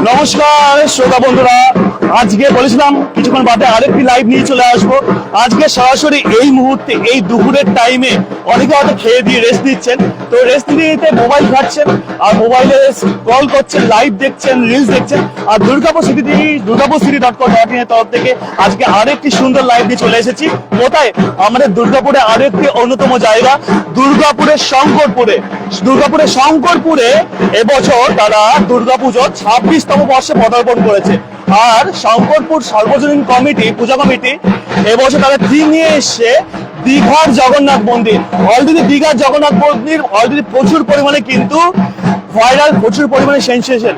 নমস্কার শ্রোতা বন্ধুরা, আজকে বলেছিলাম কিছুক্ষণ বাদে আরেকটি লাইভ নিয়ে চলে আসবো। আজকে সরাসরি এই মুহূর্তে এই দুপুরের টাইমে অনেকে হয়তো খেয়ে দিয়ে রেস্ট দিচ্ছেন, তো রেস্ট নিতে মোবাইল ঘাটছেন আর মোবাইলে স্ক্রল করছেন, লাইভ দেখছেন, রিলস দেখছেন। আর দুর্গাপুরcity.com.in এর তরফ থেকে আজকে আরেকটি সুন্দর লাইভ নিয়ে চলে এসেছি। কোথায়? আমাদের দুর্গাপুরে আরেকটি অন্যতম জায়গা, দুর্গাপুরের শঙ্করপুরে এবছর তারা দুর্গাপুজো 26তম বর্ষে পদার্পণ করেছে। আর শঙ্করপুর সার্বজনীন কমিটি, পূজা কমিটি এবছর তারা থিম নিয়ে এসছে দীঘার জগন্নাথ মন্দির। অলরেডি দীঘার জগন্নাথ মন্দির অলরেডি প্রচুর পরিমাণে কিন্তু ভাইরাল, প্রচুর পরিমাণে সেন্সেশন।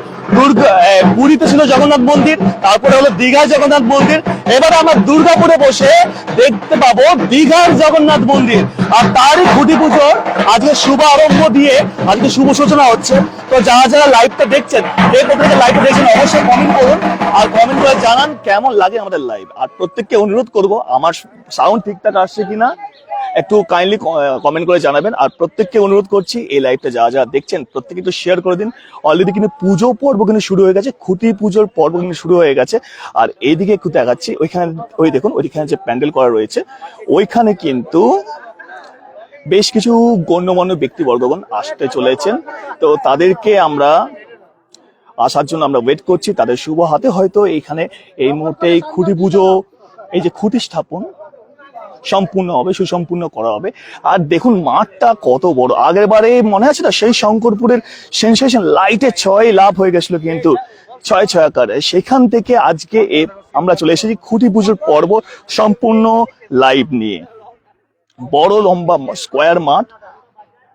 পুরীতে ছিল জগন্নাথ মন্দির, তারপরে হলো দীঘার জগন্নাথ মন্দির। এবার আমরা দুর্গাপুরে বসে দেখতে পাবো দীঘার জগন্নাথ মন্দির। আর তারই খুঁটি পুজোর আজকে শুভ আরম্ভ দিয়ে আজকে শুভ সূচনা হচ্ছে। তো যারা যারা লাইভটা দেখছেন, লাইভটা দেখছেন অবশ্যই কমেন্ট করুন আর কমেন্ট করে জানান কেমন লাগে আমাদের লাইভ। আর প্রত্যেককে অনুরোধ করব আমার সাউন্ড ঠিকঠাক আসছে কিনা একটু কাইন্ডলি কমেন্ট করে জানাবেন। আর প্রত্যেককে অনুরোধ করছি এই লাইভটা যারা যারা দেখছেন প্রত্যেকে একটু শেয়ার করে দিন। অলরেডি কিন্তু পুজো পর্ব কিন্তু শুরু হয়ে গেছে, খুঁটি পুজোর পর্ব কিন্তু শুরু হয়ে গেছে। আর এইদিকে একটু দেখাচ্ছি, ওইখানে ওই দেখুন ওইখানে যে প্যান্ডেল করা রয়েছে ওইখানে কিন্তু বেশ কিছু গণ্যমান্য ব্যক্তিবর্গগণ আসতে চলেছেন। তো তাদেরকে আমরা আসার জন্য আমরা ওয়েট করছি, তাদের শুভ হাতে হয়তো এইখানে এই মুহূর্তে এই খুঁটি পুজো, এই যে খুঁটি স্থাপন সম্পূর্ণ হবে, সুসম্পূর্ণ করা হবে। আর দেখুন মাঠটা কত বড়, আগের বারে মনে আছে না সেই শঙ্করপুরের সেন্সেশন লাইটে 6 লাভ হয়ে গেছিল কিন্তু 6 আকারে। সেখান থেকে আজকে আমরা চলে এসেছি খুঁটি পুজোর পর্ব সম্পূর্ণ লাইভ নিয়ে। বড় লম্বা স্কোয়ার মাঠ,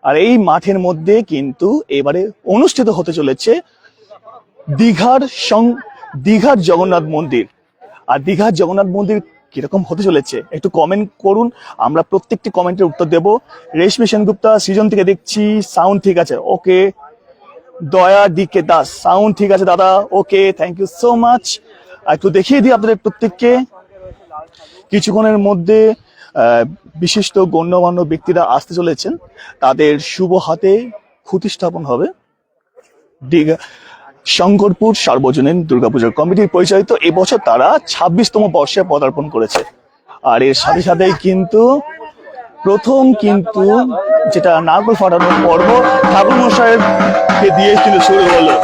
আর এই মাঠের মধ্যে কিন্তু এবারে অনুষ্ঠিত হতে চলেছে দীঘার জগন্নাথ মন্দির। আর দীঘার জগন্নাথ মন্দির কিরকম হতে চলেছে একটু কমেন্ট করুন, আমরা প্রত্যেকটি কমেন্টের উত্তর দেব। রেশমি সেনগুপ্তা সৃজন থেকে দেখছি, সাউন্ড ঠিক আছে, ওকে। দয়া ডিকে দাস, সাউন্ড ঠিক আছে দাদা, ওকে, থ্যাংক ইউ সো মাচ। আর একটু দেখিয়ে দিই আপনাদের প্রত্যেককে, কিছুক্ষণের মধ্যে বিশিষ্ট গণ্যমান্য ব্যক্তিরা আসতে চলেছেন, তাদের শুভ হাতে খুঁটি স্থাপন হবে। দীঘা শঙ্করপুর সার্বজনীন দুর্গাপূজার কমিটির পরিচালিত এবছর তারা 26তম বর্ষে পদার্পণ করেছে। আর এর সাথে সাথেই কিন্তু প্রথম কিন্তু যেটা নারকেল ফাটানোর পর্ব ঠাকুর মশাইকে দিয়ে কিন্তু শুরু হলো।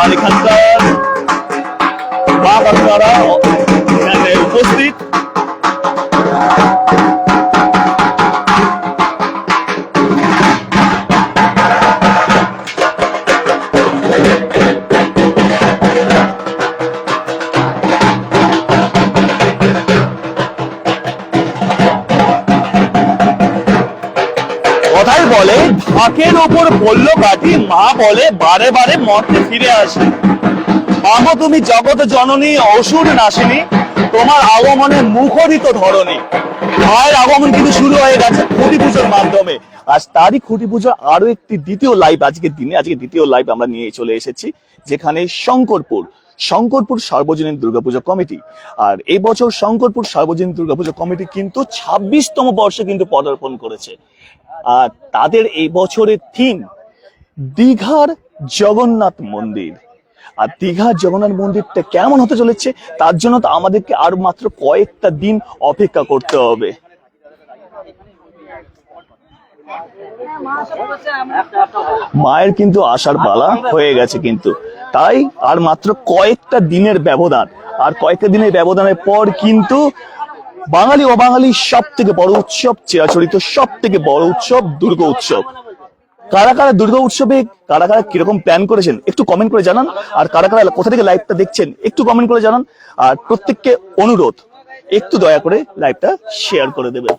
আর এখানকার মা কাকুরা এখানে উপস্থিত। বলে ঢাকের ওপর বললো কাঠি, মা বলে বারে বারে মর্তে ফিরে আসি। মাগো তুমি জগৎ জননী, অসুর নাশিনী, তোমার আগমনে মুখরিত ধরণী। মায়ের আগমন কিন্তু শুরু হয়ে গেছে খুঁটি পুজোর মাধ্যমে। আজ তারই খুঁটি পুজো আরো একটি দ্বিতীয় লাইভ আজকে দ্বিতীয় লাইভ আমরা নিয়ে চলে এসেছি, যেখানে শঙ্করপুর সার্বজনীন দুর্গাপূজা কমিটি। আর এই বছর শঙ্করপুর সার্বজনীন দুর্গাপূজা কমিটি কিন্তু 26তম বর্ষে কিন্তু পদার্পণ করেছে। আর তাদের এই বছরের থিম দীঘার জগন্নাথ মন্দির। আর দীঘার জগন্নাথ মন্দিরটা কেমন হতে চলেছে তার জন্য তো আমাদেরকে আর মাত্র কয়েকটা দিন অপেক্ষা করতে হবে। মায়ের কিন্তু আসার পালা হয়ে গেছে কিন্তু, তাই আর মাত্র কয়েকটা দিনের ব্যবধান। আর কয়েকটা দিনের ব্যবধানের পর কিন্তু বাঙালি অবাঙালি সব থেকে বড় উৎসব, চিরাচরিত সব থেকে বড় উৎসব দুর্গা উৎসব। কারা কারা দুর্গা উৎসবে কারা কারা কিরকম প্ল্যান করেছেন একটু কমেন্ট করে জানান। আর কারা কারা কোথা থেকে লাইভটা দেখছেন একটু কমেন্ট করে জানান। আর প্রত্যেককে অনুরোধ একটু দয়া করে লাইভটা শেয়ার করে দেবেন।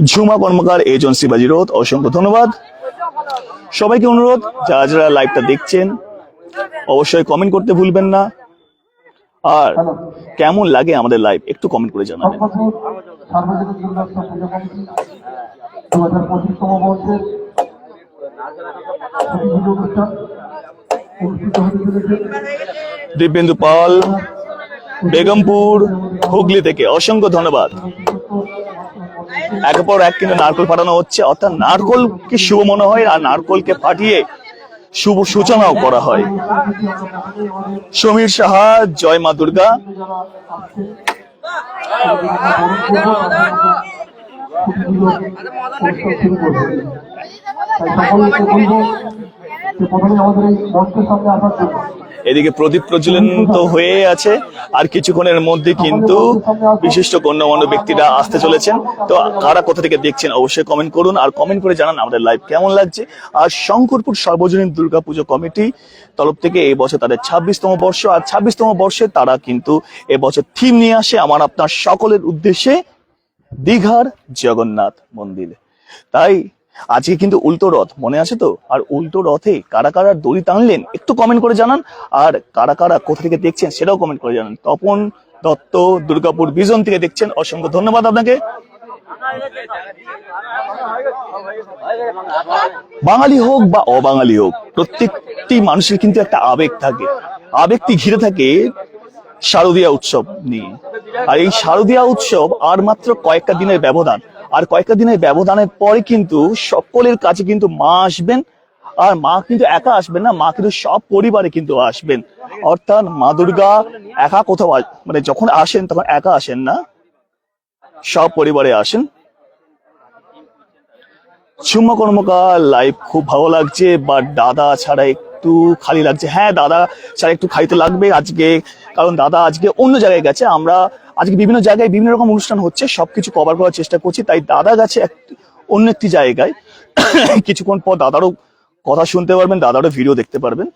ঝুমা কর্মকার এজেন্সি বাজি রোড, অসংখ্য ধন্যবাদ। সবাইকে অনুরোধ যারা যারা লাইভটা দেখছেন অবশ্যই কমেন্ট করতে ভুলবেন না। আর কেমন লাগে আমাদের লাইভ একটু কমেন্ট করে জানাবেন। দিব্যেন্দু পাল বেগমপুর হুগলি থেকে অসংখ্য ধন্যবাদ। একের পর এক কিন্তু নারকোল ফাটানো হচ্ছে, অর্থাৎ নারকোলকে শুভ মনে হয় আর নারকোলকে ফাটিয়ে শুভ সূচনাও করা হয়। সমীর সাহা, জয় মা দুর্গা। এদিকে প্রদীপ প্রজ্বলন তো হয়ে আছে, আর কিছুক্ষণের মধ্যে কিন্তু বিশিষ্ট গণ্যমান্য ব্যক্তিরা আসতে চলেছেন। তো কারা কোথা থেকে দেখছেন অবশ্যই কমেন্ট করুন, আর কমেন্ট করে জানান আমাদের লাইভ কেমন লাগছে। আর শঙ্করপুর সর্বজনীন দুর্গাপুজো কমিটি তরফ থেকে এই বছর তাদের 26তম বর্ষ, আর 26তম বর্ষে তারা কিন্তু এবছর থিম নিয়ে আসে আমার আপনার সকলের উদ্দেশ্যে দীঘার জগন্নাথ মন্দির। তাই আজকে কিন্তু উল্টো রথ, মনে আছে তো? আর উল্টো রথে কারা কারা দড়ি টানলেন একটু কমেন্ট করে জানান, আর কারা কারা কোথা থেকে দেখছেন সেটাও কমেন্ট করে জানান। তপন দত্ত দুর্গাপুর বিজন থেকে দেখছেন, অসংখ্য ধন্যবাদ আপনাকে। বাঙালি হোক বা অবাঙালি হোক, প্রত্যেকটি মানুষের কিন্তু একটা আবেগ থাকে, আবেগটি ঘিরে থাকে শারদীয়া উৎসব নিয়ে। আর এই শারদীয়া উৎসব আর মাত্র কয়েকটা দিনের ব্যবধান, আর কয়েকটা দিনের ব্যবধানের পরে কিন্তু সকলের কাছে কিন্তু মা আসবেন। আর মা কিন্তু একা আসবেন না, মা কিন্তু সব পরিবারে কিন্তু আসবেন। অর্থাৎ মা দুর্গা একা কোথাও মানে যখন আসেন তখন একা আসেন না, সব পরিবারে আসেন। সুম্মা কর্মকার লাইভ খুব ভালো লাগছে, বাট দাদা ছাড়া একটু খালি লাগছে। হ্যাঁ, দাদা ছাড়া একটু খাইতে লাগবে আজকে, কারণ দাদা আজকে অন্য জায়গায় গেছে। আমরা আজকে বিভিন্ন জায়গায় বিভিন্ন রকম অনুষ্ঠান হচ্ছে, সবকিছু কভার করার চেষ্টা করছি, তাই দাদা গেছে অন্য একটি জায়গায়। কিছুক্ষণ পর দাদারও কথা শুনতে পারবেন, দাদারও ভিডিও দেখতে পারবেন।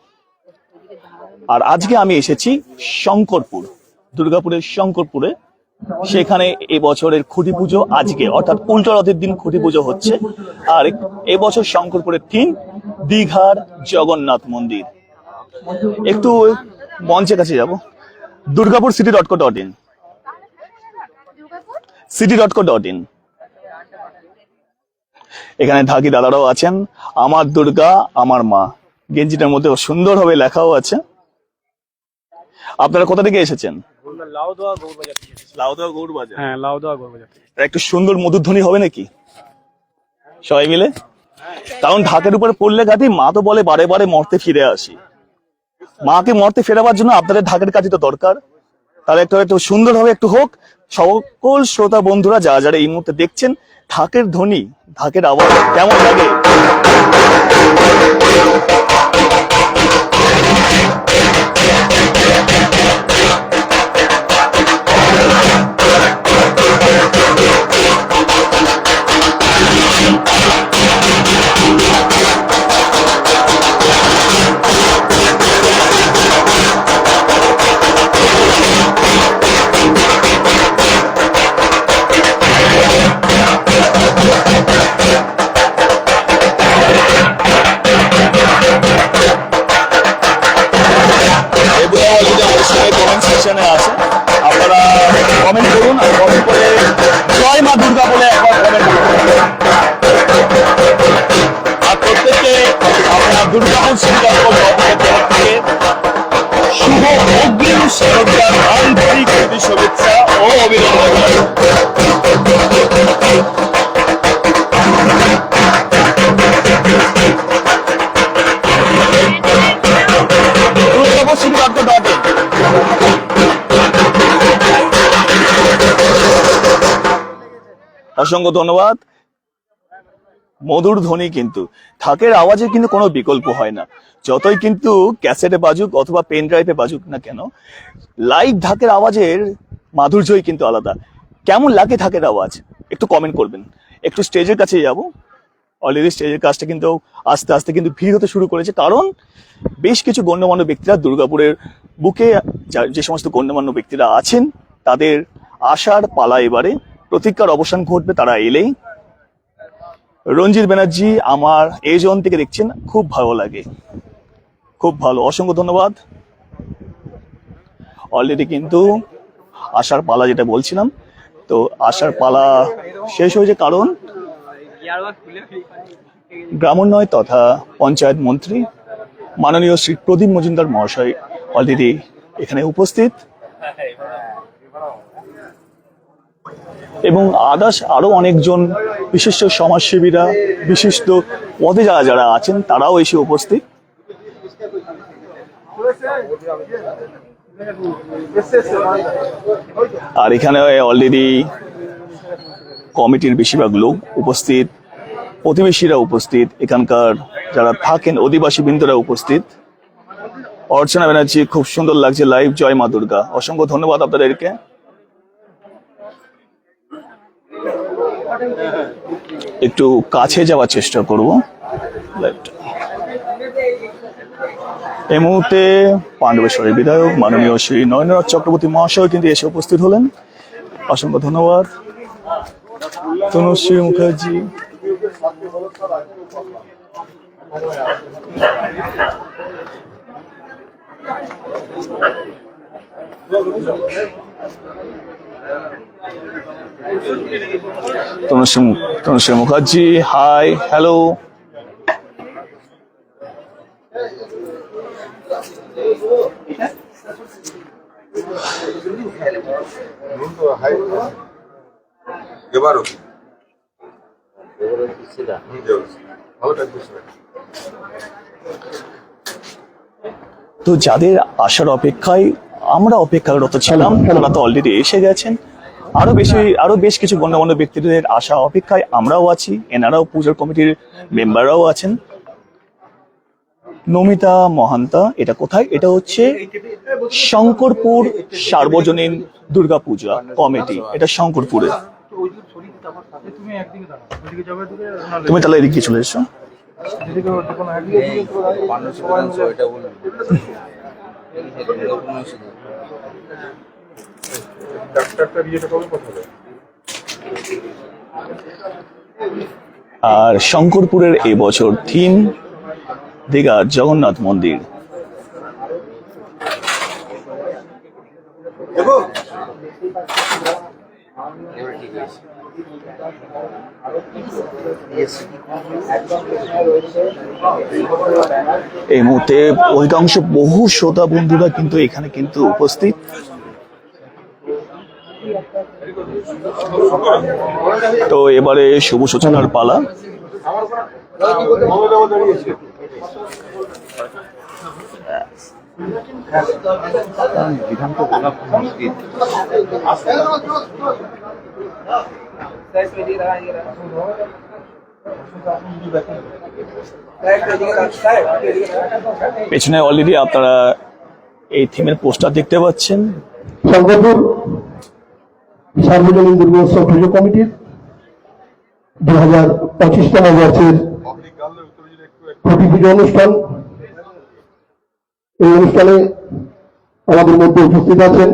আর আজকে আমি এসেছি শঙ্করপুর, দুর্গাপুরের শঙ্করপুরে। সেখানে এবছরের খুঁটি পুজো আজকে, অর্থাৎ উল্টো রথের দিন খুঁটি পুজো হচ্ছে। আর এবছর শঙ্করপুরের থিম দীঘার জগন্নাথ মন্দির। একটু মঞ্চের কাছে যাব, দুর্গাপুর city.co.in, city.co.in। এখানে ঢাকি দাদারাও আছেন। আমার দুর্গা আমার মা গেঞ্জিটার মধ্যে সুন্দরভাবে লেখাও আছে। আপনারা কোথা থেকে এসেছেন? লাউদোয়া গৌড়বাজার। হ্যাঁ, লাউদোয়া গৌড়বাজার। একটু সুন্দর মধুধ্বনি হবে নাকি সবাই মিলে? কারণ ঢাকের উপরে পড়লে গাতি মা তো বলে বারে বারে মর্তে ফিরে আসি। মাকে মর্তে ফেরাবার জন্য আপনাদের ঢাকের কাজই তো দরকার। তাহলে একটু সুন্দরভাবে একটু হোক। সকল শ্রোতা বন্ধুরা যারা যারা এই মুহূর্তে দেখছেন, ঢাকের ধ্বনি, ঢাকের আওয়াজ কেমন লাগে? আপনারা কমেন্ট করুন, আর কমেন্ট করে জয় মা দুর্গা বলে একবার কমেন্ট করুন। আর প্রত্যেককে আপনার দুর্গাপুর থেকে শুভ অগ্রিম শারদীয়ার আন্তরিক শুভেচ্ছা ও অভিনন্দন। অসংখ্য ধন্যবাদ। মধুর ধ্বনি কিন্তু, ঢাকের আওয়াজে কিন্তু কোনো বিকল্প হয় না। যতই কিন্তু ক্যাসেটে বাজুক অথবা পেন ড্রাইভে বাজুক না কেন, লাইভ ঢাকের আওয়াজের মাধুর্যই কিন্তু আলাদা। কেমন লাগে ঢাকের আওয়াজ একটু কমেন্ট করবেন। একটু স্টেজের কাছে যাব। অলরেডি স্টেজের কাজটা কিন্তু আস্তে আস্তে কিন্তু ভিড় হতে শুরু করেছে, কারণ বেশ কিছু গণ্যমান্য ব্যক্তিরা দুর্গাপুরের বুকে যে সমস্ত গণ্যমান্য ব্যক্তিরা আছেন তাদের আশার পালা এবারে প্রতীক্ষার অবসান ঘটবে তারা এলেই। রঞ্জিত ব্যানার্জি আমার এই জোন থেকে দেখছেন, খুব ভালো লাগে, খুব ভালো, অসংখ্য ধন্যবাদ। অলরেডি কিন্তু আশার পালা যেটা বলছিলাম, তো আশার পালা শেষ হয়েছে, কারণ গ্রামোন্নয়ন তথা পঞ্চায়েত মন্ত্রী মাননীয় শ্রী প্রদীপ মজুমদার মহাশয় অলরেডি এখানে উপস্থিত। এবং আদার্স আরো অনেকজন বিশিষ্ট সমাজসেবীরা, বিশিষ্ট পদে যারা যারা আছেন তারাও এসে উপস্থিত। আর এখানে অলরেডি কমিটির বেশিরভাগ লোক উপস্থিত, প্রতিবেশীরা উপস্থিত, এখানকার যারা থাকেন অধিবাসী বৃন্দরা উপস্থিত। অর্চনা ব্যানার্জি, খুব সুন্দর লাগছে লাইভ, জয় মা দুর্গা। অসংখ্য ধন্যবাদ আপনাদেরকে। একটু কাছে যাওয়ার চেষ্টা করব। এই মুহূর্তে পাণ্ডবেশ্বরের বিধায়ক মাননীয় শ্রী নরেন্দ্রনাথ চক্রবর্তী মহাশয় কিন্তু এসে উপস্থিত হলেন। অসংখ্য ধন্যবাদ। Tanushree Mukherjee, Tanushree Mukherjee, hi, hello. তো যাদের আসার অপেক্ষায় আমরা অপেক্ষারত ছিলাম তারা তো অলরেডি এসে গেছেন। আরো বেশ কিছু গণ্যমান্য ব্যক্তিদের আশা অপেক্ষায় আমরাও আছি, এনারাও পূজার কমিটির মেম্বাররাও আছেন। নমিতা মহান্তা, এটা কোথায়? এটা হচ্ছে শঙ্করপুর সার্বজনীন দুর্গাপূজা কমিটি, এটা শঙ্করপুরে। তুমি তাহলে এদিকে চলে এসো। আর শঙ্করপুরের এবছর থিম দীঘার জগন্নাথ মন্দির। এই মুহূর্তে অধিকাংশ বহু শ্রোতা বন্ধুরা কিন্তু এখানে কিন্তু উপস্থিত। তো এবারে শুভ সূচনার পালা। পেছনে অলরেডি আপনারা এই থিমের পোস্টার দেখতে পাচ্ছেন। শঙ্করপুর সার্বজনীন দুর্গোৎসব পুজো কমিটির 2025তম বর্ষের প্রতি পুজো অনুষ্ঠান। এই অনুষ্ঠানে আমাদের মধ্যে উপস্থিত আছেন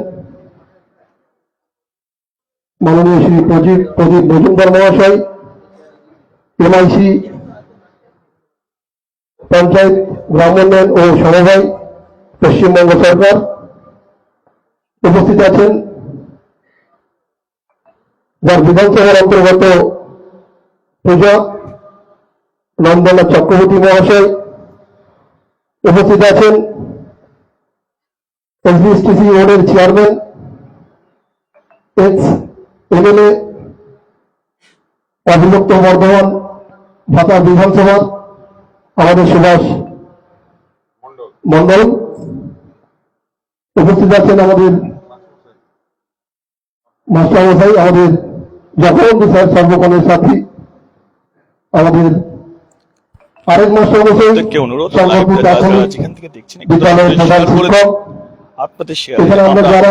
মাননীয় শ্রী প্রদীপ মজুমদার মহাশয়, এমআইসি পঞ্চায়েত গ্রাম উন্নয়ন ও সমবায় পশ্চিমবঙ্গ সরকার। উপস্থিত আছেন যার বিধানসভার অন্তর্গত পূজা নন্দনাথ চক্রবর্তী মহাশয়। উপস্থিত আছেন এসবিএসটিসি ওয়ার্ডের চেয়ারম্যান এক্স এমএলএ অবিভক্ত বর্ধমান ভাতা বিধানসভার আমাদের সুভাষ মন্ডল। উপস্থিত আছেন আমাদের মাস্টারমশাই, আমাদের জগবন্ধু স্যার সর্বকালের সাথী, আমাদের আরেক মাস্টারমশাই শঙ্করপুর প্রাথমিক বিদ্যালয়ের প্রধান শিক্ষক। এখানে আমরা যারা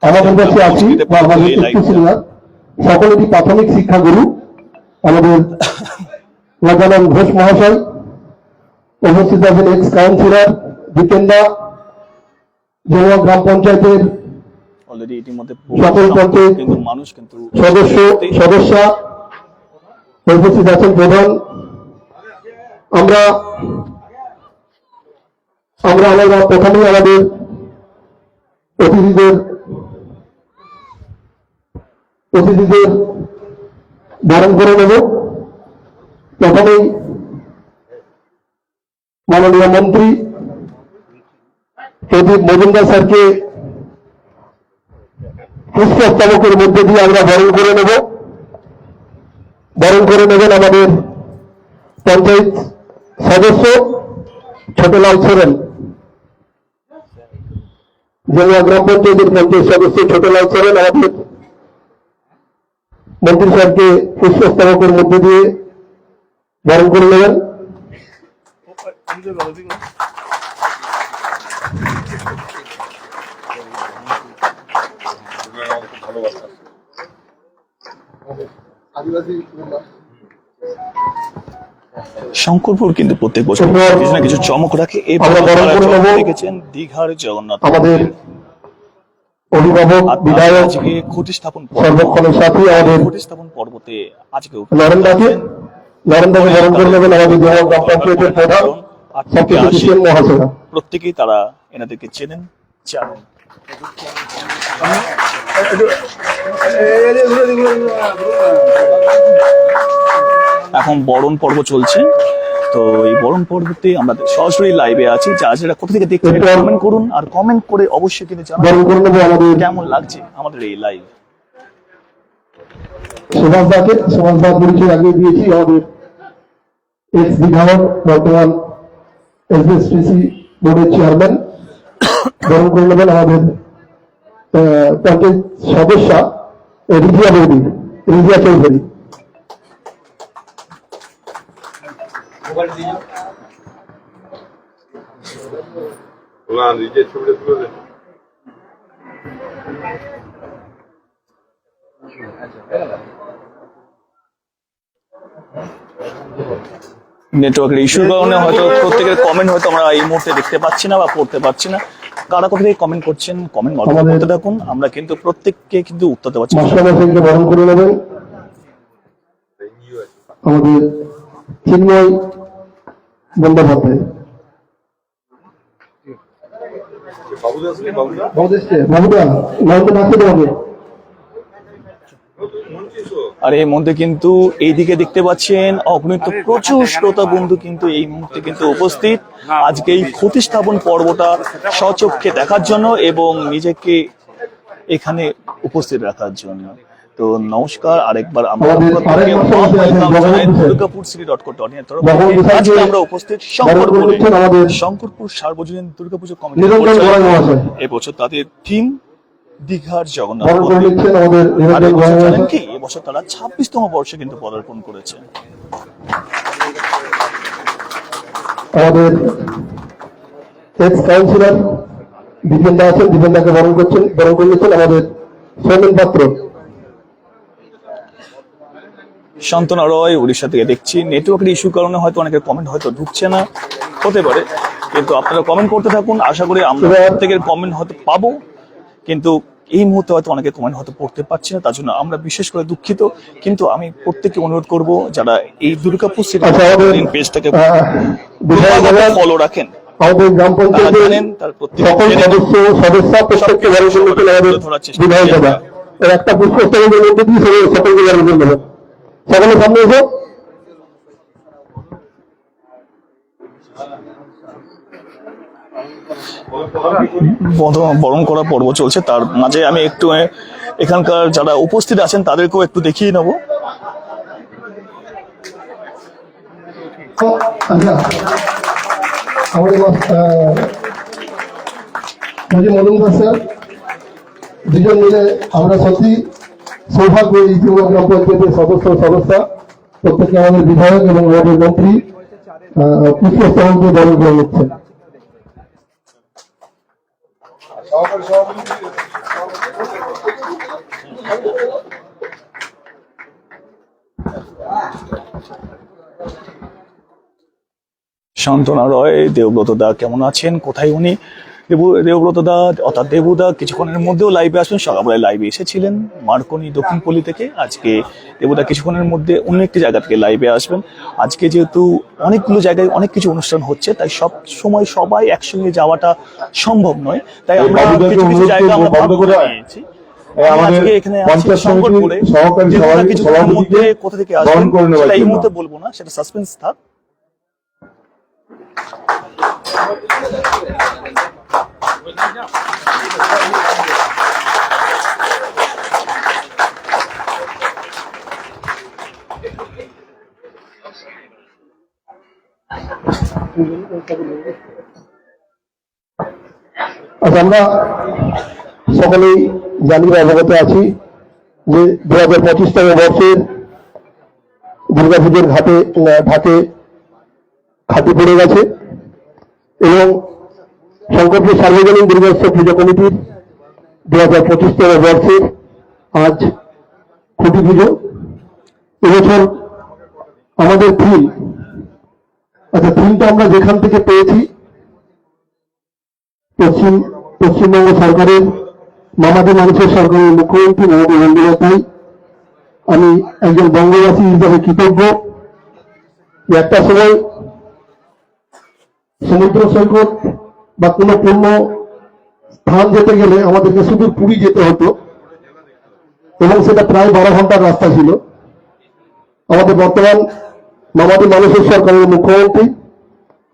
আমাদের কাছে আছি বা আমাদের সিনিয়র সকলেরই প্রাথমিক শিক্ষাগুরু আমাদের গজানন ঘোষ মহাশয়। উপস্থিত আছেন এক্স কাউন্সিলর জিতেন্দা, জেলা গ্রাম পঞ্চায়েতের সকল পঞ্চায়েত সদস্যা। উপস্থিত আছেন প্রধান। আমরা প্রথমেই আমাদের অতিথিদের বরণ করে নেব। প্রথমেই মাননীয় মন্ত্রী প্রদীপ মজুমদার স্যারকে পুষ্পস্তবকের মধ্যে দিয়ে আমরা বরণ করে নেব। বরণ করে নেবেন আমাদের পঞ্চায়েত সদস্য ছোটলাল সোরেন, জেলা গ্রাম পঞ্চায়েতের পঞ্চায়েত সদস্য ছোটলাল সোরেন আমাদের মন্ত্রী সাহেবকে পুষ্পস্তবকের মধ্যে দিয়ে বরণ করে নেবেন। শঙ্করপুর কিন্তু প্রত্যেক বছর কিছু না কিছু চমক রাখে। দেখেছেন দীঘার জগন্নাথ আমাদের অভিভাবক বিধায়ক আজকে খুঁটি স্থাপন সর্বক্ষণের সাথী আমাদের খুঁটি স্থাপন পর্বতে আজকে নরেন্দাকে বরণ করে নেবেন আমাদের জেলা গ্রাম পঞ্চায়েতের প্রধান সত্যজিৎ মহাশয়। প্রত্যেকেই তারা এনাদেরকে চেনেন জানেন। এখন বরণ পর্ব চলছে, তো এই বরণ পর্বতে আমরা সরাসরি লাইভে আছি। যারা কোথা থেকে দেখছেন কমেন্ট করুন, আর কমেন্ট করে অবশ্যই কিন্তু জানাবেন কেমন লাগছে আমাদের এই লাইভ। সুভাষ দা পরিচয় আগে দিয়েছি, আমাদের এক্স বিধায়ক বর্তমান এসবিএসটিসি বোর্ডের চেয়ারম্যান। বরণ করে নেবেন আমাদের পঞ্চায়েত সদস্য রিজিয়া চৌধুরী। নেটওয়ার্কের ইস্যুর কারণে হয়তো প্রত্যেকের কমেন্ট হয়তো আমরা এই মুহূর্তে দেখতে পাচ্ছি না বা পড়তে পারছি না। কারা কোথা থেকে কমেন্ট করছেন কমেন্ট করতে থাকুন, আমরা কিন্তু প্রত্যেককে কিন্তু উত্তর দেওয়ার চেষ্টা করব। বরণ করে নেবেন আমাদের চিন্ময় বন্দ্যোপাধ্যায়। আর এই মধ্যে কিন্তু এইদিকে দেখতে পাচ্ছেন অগণিত প্রচুর শ্রোতা বন্ধু কিন্তু এই মুহূর্তে কিন্তু উপস্থিত আজকে এই প্রতিস্থাপন পর্বটা স্বচক্ষে দেখার জন্য এবং নিজেকে এখানে উপস্থিত রাখার জন্য। তো নমস্কার আরেকবার, আমরা দুর্গাপুর city.co.in আজকে আমরা উপস্থিত শঙ্করপুর সার্বজনীন দুর্গাপুজো কমিটি। এবছর তাদের থিম দীঘার জগন্নাথ। আর এবছর জানেন কি, এবছর তারা 26তম বর্ষে কিন্তু পদার্পণ করেছে। আমাদের এক্স কাউন্সিলর দীপেন্দা আছেন, দীপেন্দাকে বরণ করে নিচ্ছেন আমাদের সৌমেন পাত্র। শান্তনা রয় উড়িষ্যা থেকে দেখছি। নেটওয়ার্কের ইস্যুর কারণে হয়তো অনেকের কমেন্ট হয়তো ঢুকছে না, হতে পারে, কিন্তু আপনারা কমেন্ট করতে থাকুন। আশা করি আমরা প্রত্যেকের কমেন্ট হয়তো পাবো, কিন্তু এই মুহূর্তে হয়তো অনেকে কমেন্ট হয়তো পড়তে পারছি না, তার জন্য আমরা বিশেষ করে দুঃখিত। কিন্তু আমি প্রত্যেককে অনুরোধ করব যারা এই দুর্গাপুর পেজটাকে ফলো রাখেন, আমাদের গ্রাম পঞ্চায়েতের সকল সদস্য প্রত্যেককে একটা পুষ্পস্তবকের মধ্যে দিয়ে সকলকে বরণ করে নেবেন। সকলে সামনে এসো। বরণ করা পর্ব চলছে, তার মাঝে আমি একটু এখানকার যারা উপস্থিত আছেন তাদেরকেও একটু দেখিয়ে নেব। মজুমদার স্যার দুজন মিলে আমরা সত্যি সৌভাগ্য এই গ্রাম পঞ্চায়েতের সদস্য প্রত্যেকে আমাদের বিধায়ক এবং আমাদের মন্ত্রী পুষ্পস্তবককে বরণ করে নিচ্ছেন। শান্তনা রয়, দেবব্রত দা কেমন আছেন, কোথায় উনি? দেবব্রত দা অর্থাৎ দেবুদা কিছুক্ষণের মধ্যেও লাইভে আসবেন। সকালবেলায় লাইভে এসেছিলেন মার্কনি দক্ষিণপল্লী থেকে। আজকে দেবুদা কিছুক্ষণের মধ্যে অন্য একটি জায়গা থেকে লাইভে আসবেন। আজকে যেহেতু অনেকগুলো জায়গায় অনেক কিছু অনুষ্ঠান হচ্ছে, তাই সব সময় সবাই একসঙ্গে যাওয়াটা সম্ভব নয়, তাই আমরা কিছু কিছু জায়গা আমরা ভাগ করে নিয়েছি। আজকে এখানে শঙ্করপুরে কিছুক্ষণের মধ্যে কোথা থেকে আসবেন সেটা এই মুহূর্তে বলবো না, সেটা সাসপেন্স থাক। আচ্ছা, আমরা সকলেই জানি বা অবগত আছি যে 2025তম বর্ষের দুর্গাপুজোর ঢাকে খাতি পড়ে গেছে এবং শঙ্করপুর সার্বজনীন দুর্গোৎসব পুজো কমিটির 2025তম বর্ষের আজ খুঁটি পুজো। এবছর আমাদের থিমটা আমরা যেখান থেকে পেয়েছি পশ্চিমবঙ্গ সরকারের মামাটি মানুষের সরকারের মুখ্যমন্ত্রী মমতা বন্দ্যোপাধ্যায়। আমি একজন বঙ্গবাসী হিসাবে কৃতজ্ঞ। একটা সময় সমুদ্র সৈকত বা কোনো পূর্ণ স্থান যেতে গেলে আমাদেরকে শুধু পুরী যেতে হতো এবং সেটা প্রায় 12 ঘন্টার রাস্তা ছিল। আমাদের বর্তমান মামাটি মানুষের সরকারের মুখ্যমন্ত্রী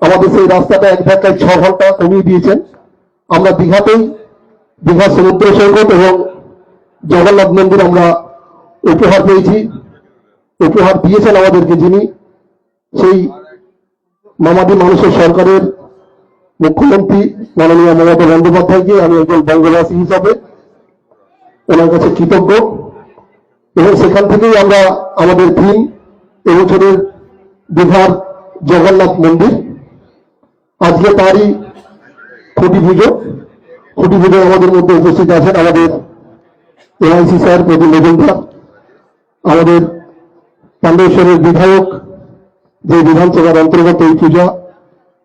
আমাদের সেই রাস্তাটা এক ধাক্কায় 6 ঘন্টা কমিয়ে দিয়েছেন। আমরা দীঘা সমুদ্র সৈকত এবং জগন্নাথ মন্দির আমরা উপহার পেয়েছি। উপহার দিয়েছেন আমাদেরকে যিনি, সেই মামাটি মানুষের সরকারের মুখ্যমন্ত্রী মাননীয় মমতা বন্দ্যোপাধ্যায়কে আমি একজন বঙ্গবাসী হিসাবে ওনার কাছে কৃতজ্ঞ। এবং সেখান থেকেই আমরা আমাদের থিম এবছরের দীঘার জগন্নাথ মন্দির। আজকে তারই খুঁটি পুজো। খুঁটি পুজো আমাদের মধ্যে উপস্থিত আছেন আমাদের এআইসি স্যার, প্রদীপ মজুমদার, আমাদের পাণ্ডবেশ্বরের বিধায়ক, যে বিধানসভার অন্তর্গত এই পূজা,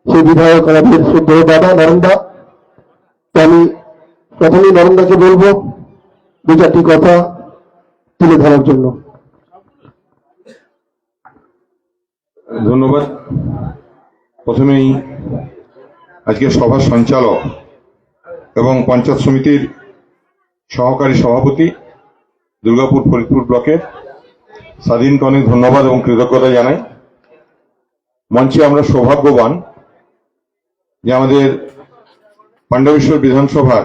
সেই বিধায়ক আমাদের শ্রদ্ধেয় দাদা নরেন্দা। তো আমি প্রথমেই নরেন্দাকে বলবো 2-4টি কথা তুলে ধরার জন্য। ধন্যবাদ। প্রথমেই আজকে সভার সঞ্চালক এবং পঞ্চায়েত সমিতির সহকারী সভাপতি দুর্গাপুর ফরিদপুর ব্লকের স্বাধীনকে অনেক ধন্যবাদ এবং কৃতজ্ঞতা জানাই। মঞ্চে আমরা সৌভাগ্যবান যে আমাদের পাণ্ডবেশ্বর বিধানসভার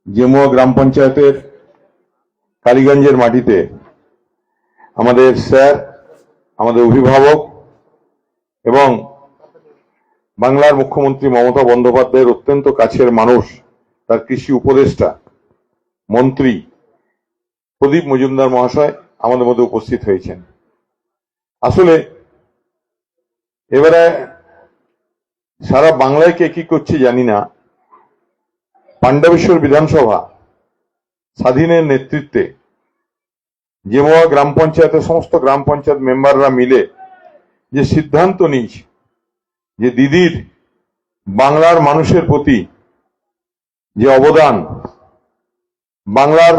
জেমুয়া গ্রাম পঞ্চায়েতের কালীগঞ্জের মাটিতে আমাদের স্যার, আমাদের অভিভাবক এবং বাংলার মুখ্যমন্ত্রী মমতা বন্দ্যোপাধ্যায়ের অত্যন্ত কাছের মানুষ, তার কৃষি উপদেষ্টা মন্ত্রী প্রদীপ মজুমদার মহাশয় আমাদের মধ্যে উপস্থিত হয়েছেন। আসলে এবারে সারা বাংলায় কে কি করছে জানি না, পাণ্ডবেশ্বর বিধানসভা স্বাধীনের নেতৃত্বে জেমুয়া গ্রাম পঞ্চায়েতের সমস্ত গ্রাম পঞ্চায়েত মেম্বাররা মিলে যে সিদ্ধান্ত নিয়েছে যে দিদির বাংলার মানুষের প্রতি যে অবদান, বাংলার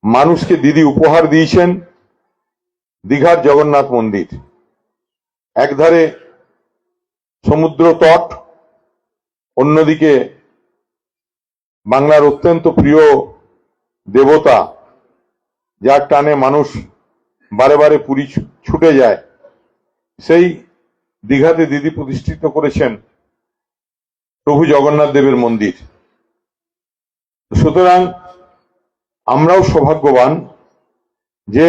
মানুষকে দিদি উপহার দিয়েছেন দীঘার জগন্নাথ মন্দির। একধারে সমুদ্র তট, অন্যদিকে বাংলার অত্যন্ত প্রিয় দেবতা, যার টানে মানুষ বারে বারে পুরী ছুটে যায়, সেই দীঘাতে দিদি প্রতিষ্ঠিত করেছেন প্রভু জগন্নাথ দেবের মন্দির। সুতরাং আমরাও সৌভাগ্যবান যে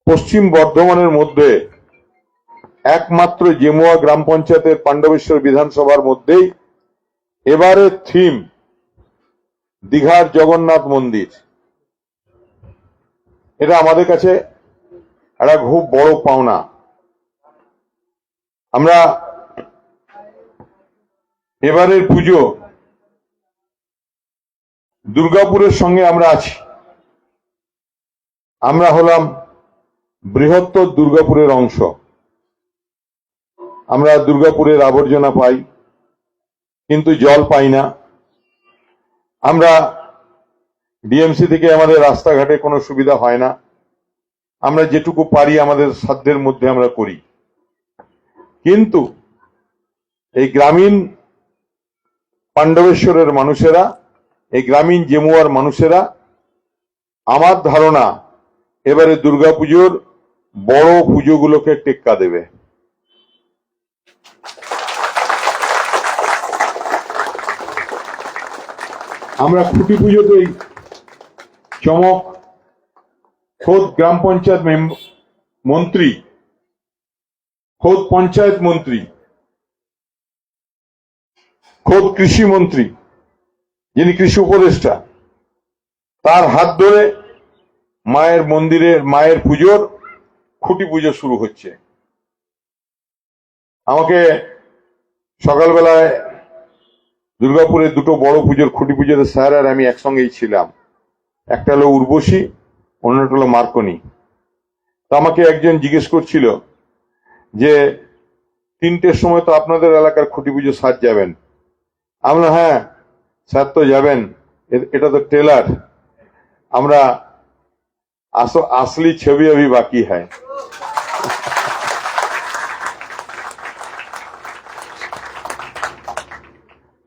পশ্চিম বর্ধমানের মধ্যে একমাত্র জেমুয়া গ্রাম পঞ্চায়েতের পাণ্ডবেশ্বর বিধানসভার মধ্যেই এবারের থিম দীঘার জগন্নাথ মন্দির। এটা আমাদের কাছে একটা খুব বড় পাওনা। আমরা এবারের পুজো দুর্গাপুরের সঙ্গে আমরা আছি। আমরা হলাম বৃহত্তর দুর্গাপুরের অংশ। আমরা দুর্গাপুরের আবর্জনা পাই, কিন্তু জল পাই না। আমরা ডিএমসি থেকে আমাদের রাস্তাঘাটে কোনো সুবিধা হয় না। আমরা যেটুকু পারি আমাদের সাধ্যের মধ্যে আমরা করি, কিন্তু এই গ্রামীণ পাণ্ডবেশ্বরের মানুষেরা, এই গ্রামীণ জেমুয়ার মানুষেরা, আমার ধারণা এবারে দুর্গাপুজোর বড় পুজোগুলোকে টেক্কা দেবে। আমরা খুঁটি পুজোতেই চমক খোদ গ্রাম পঞ্চায়েত মন্ত্রী খোদ পঞ্চায়েত মন্ত্রী, খোদ কৃষি মন্ত্রী, যিনি কৃষি উপদেষ্টা, তার হাত ধরে মায়ের মন্দিরের মায়ের পুজোর খুঁটি পুজো শুরু হচ্ছে। আমাকে সকালবেলায় দুর্গাপুরের দুটো বড় পুজোর খুঁটি পুজোতে স্যার আর আমি একসঙ্গেই ছিলাম। একটা হলো উর্বশী, অন্যটা হলো মার্কনি। তো আমাকে একজন জিজ্ঞেস করছিল যে 3টের সময় তো আপনাদের এলাকার খুঁটি পুজো সাজ যাবেন। আমরা হ্যাঁ স্যার তো যাবেন, এটা তো ট্রেলার, আমরা আসলি ছবি अभी বাকি হ্যায়।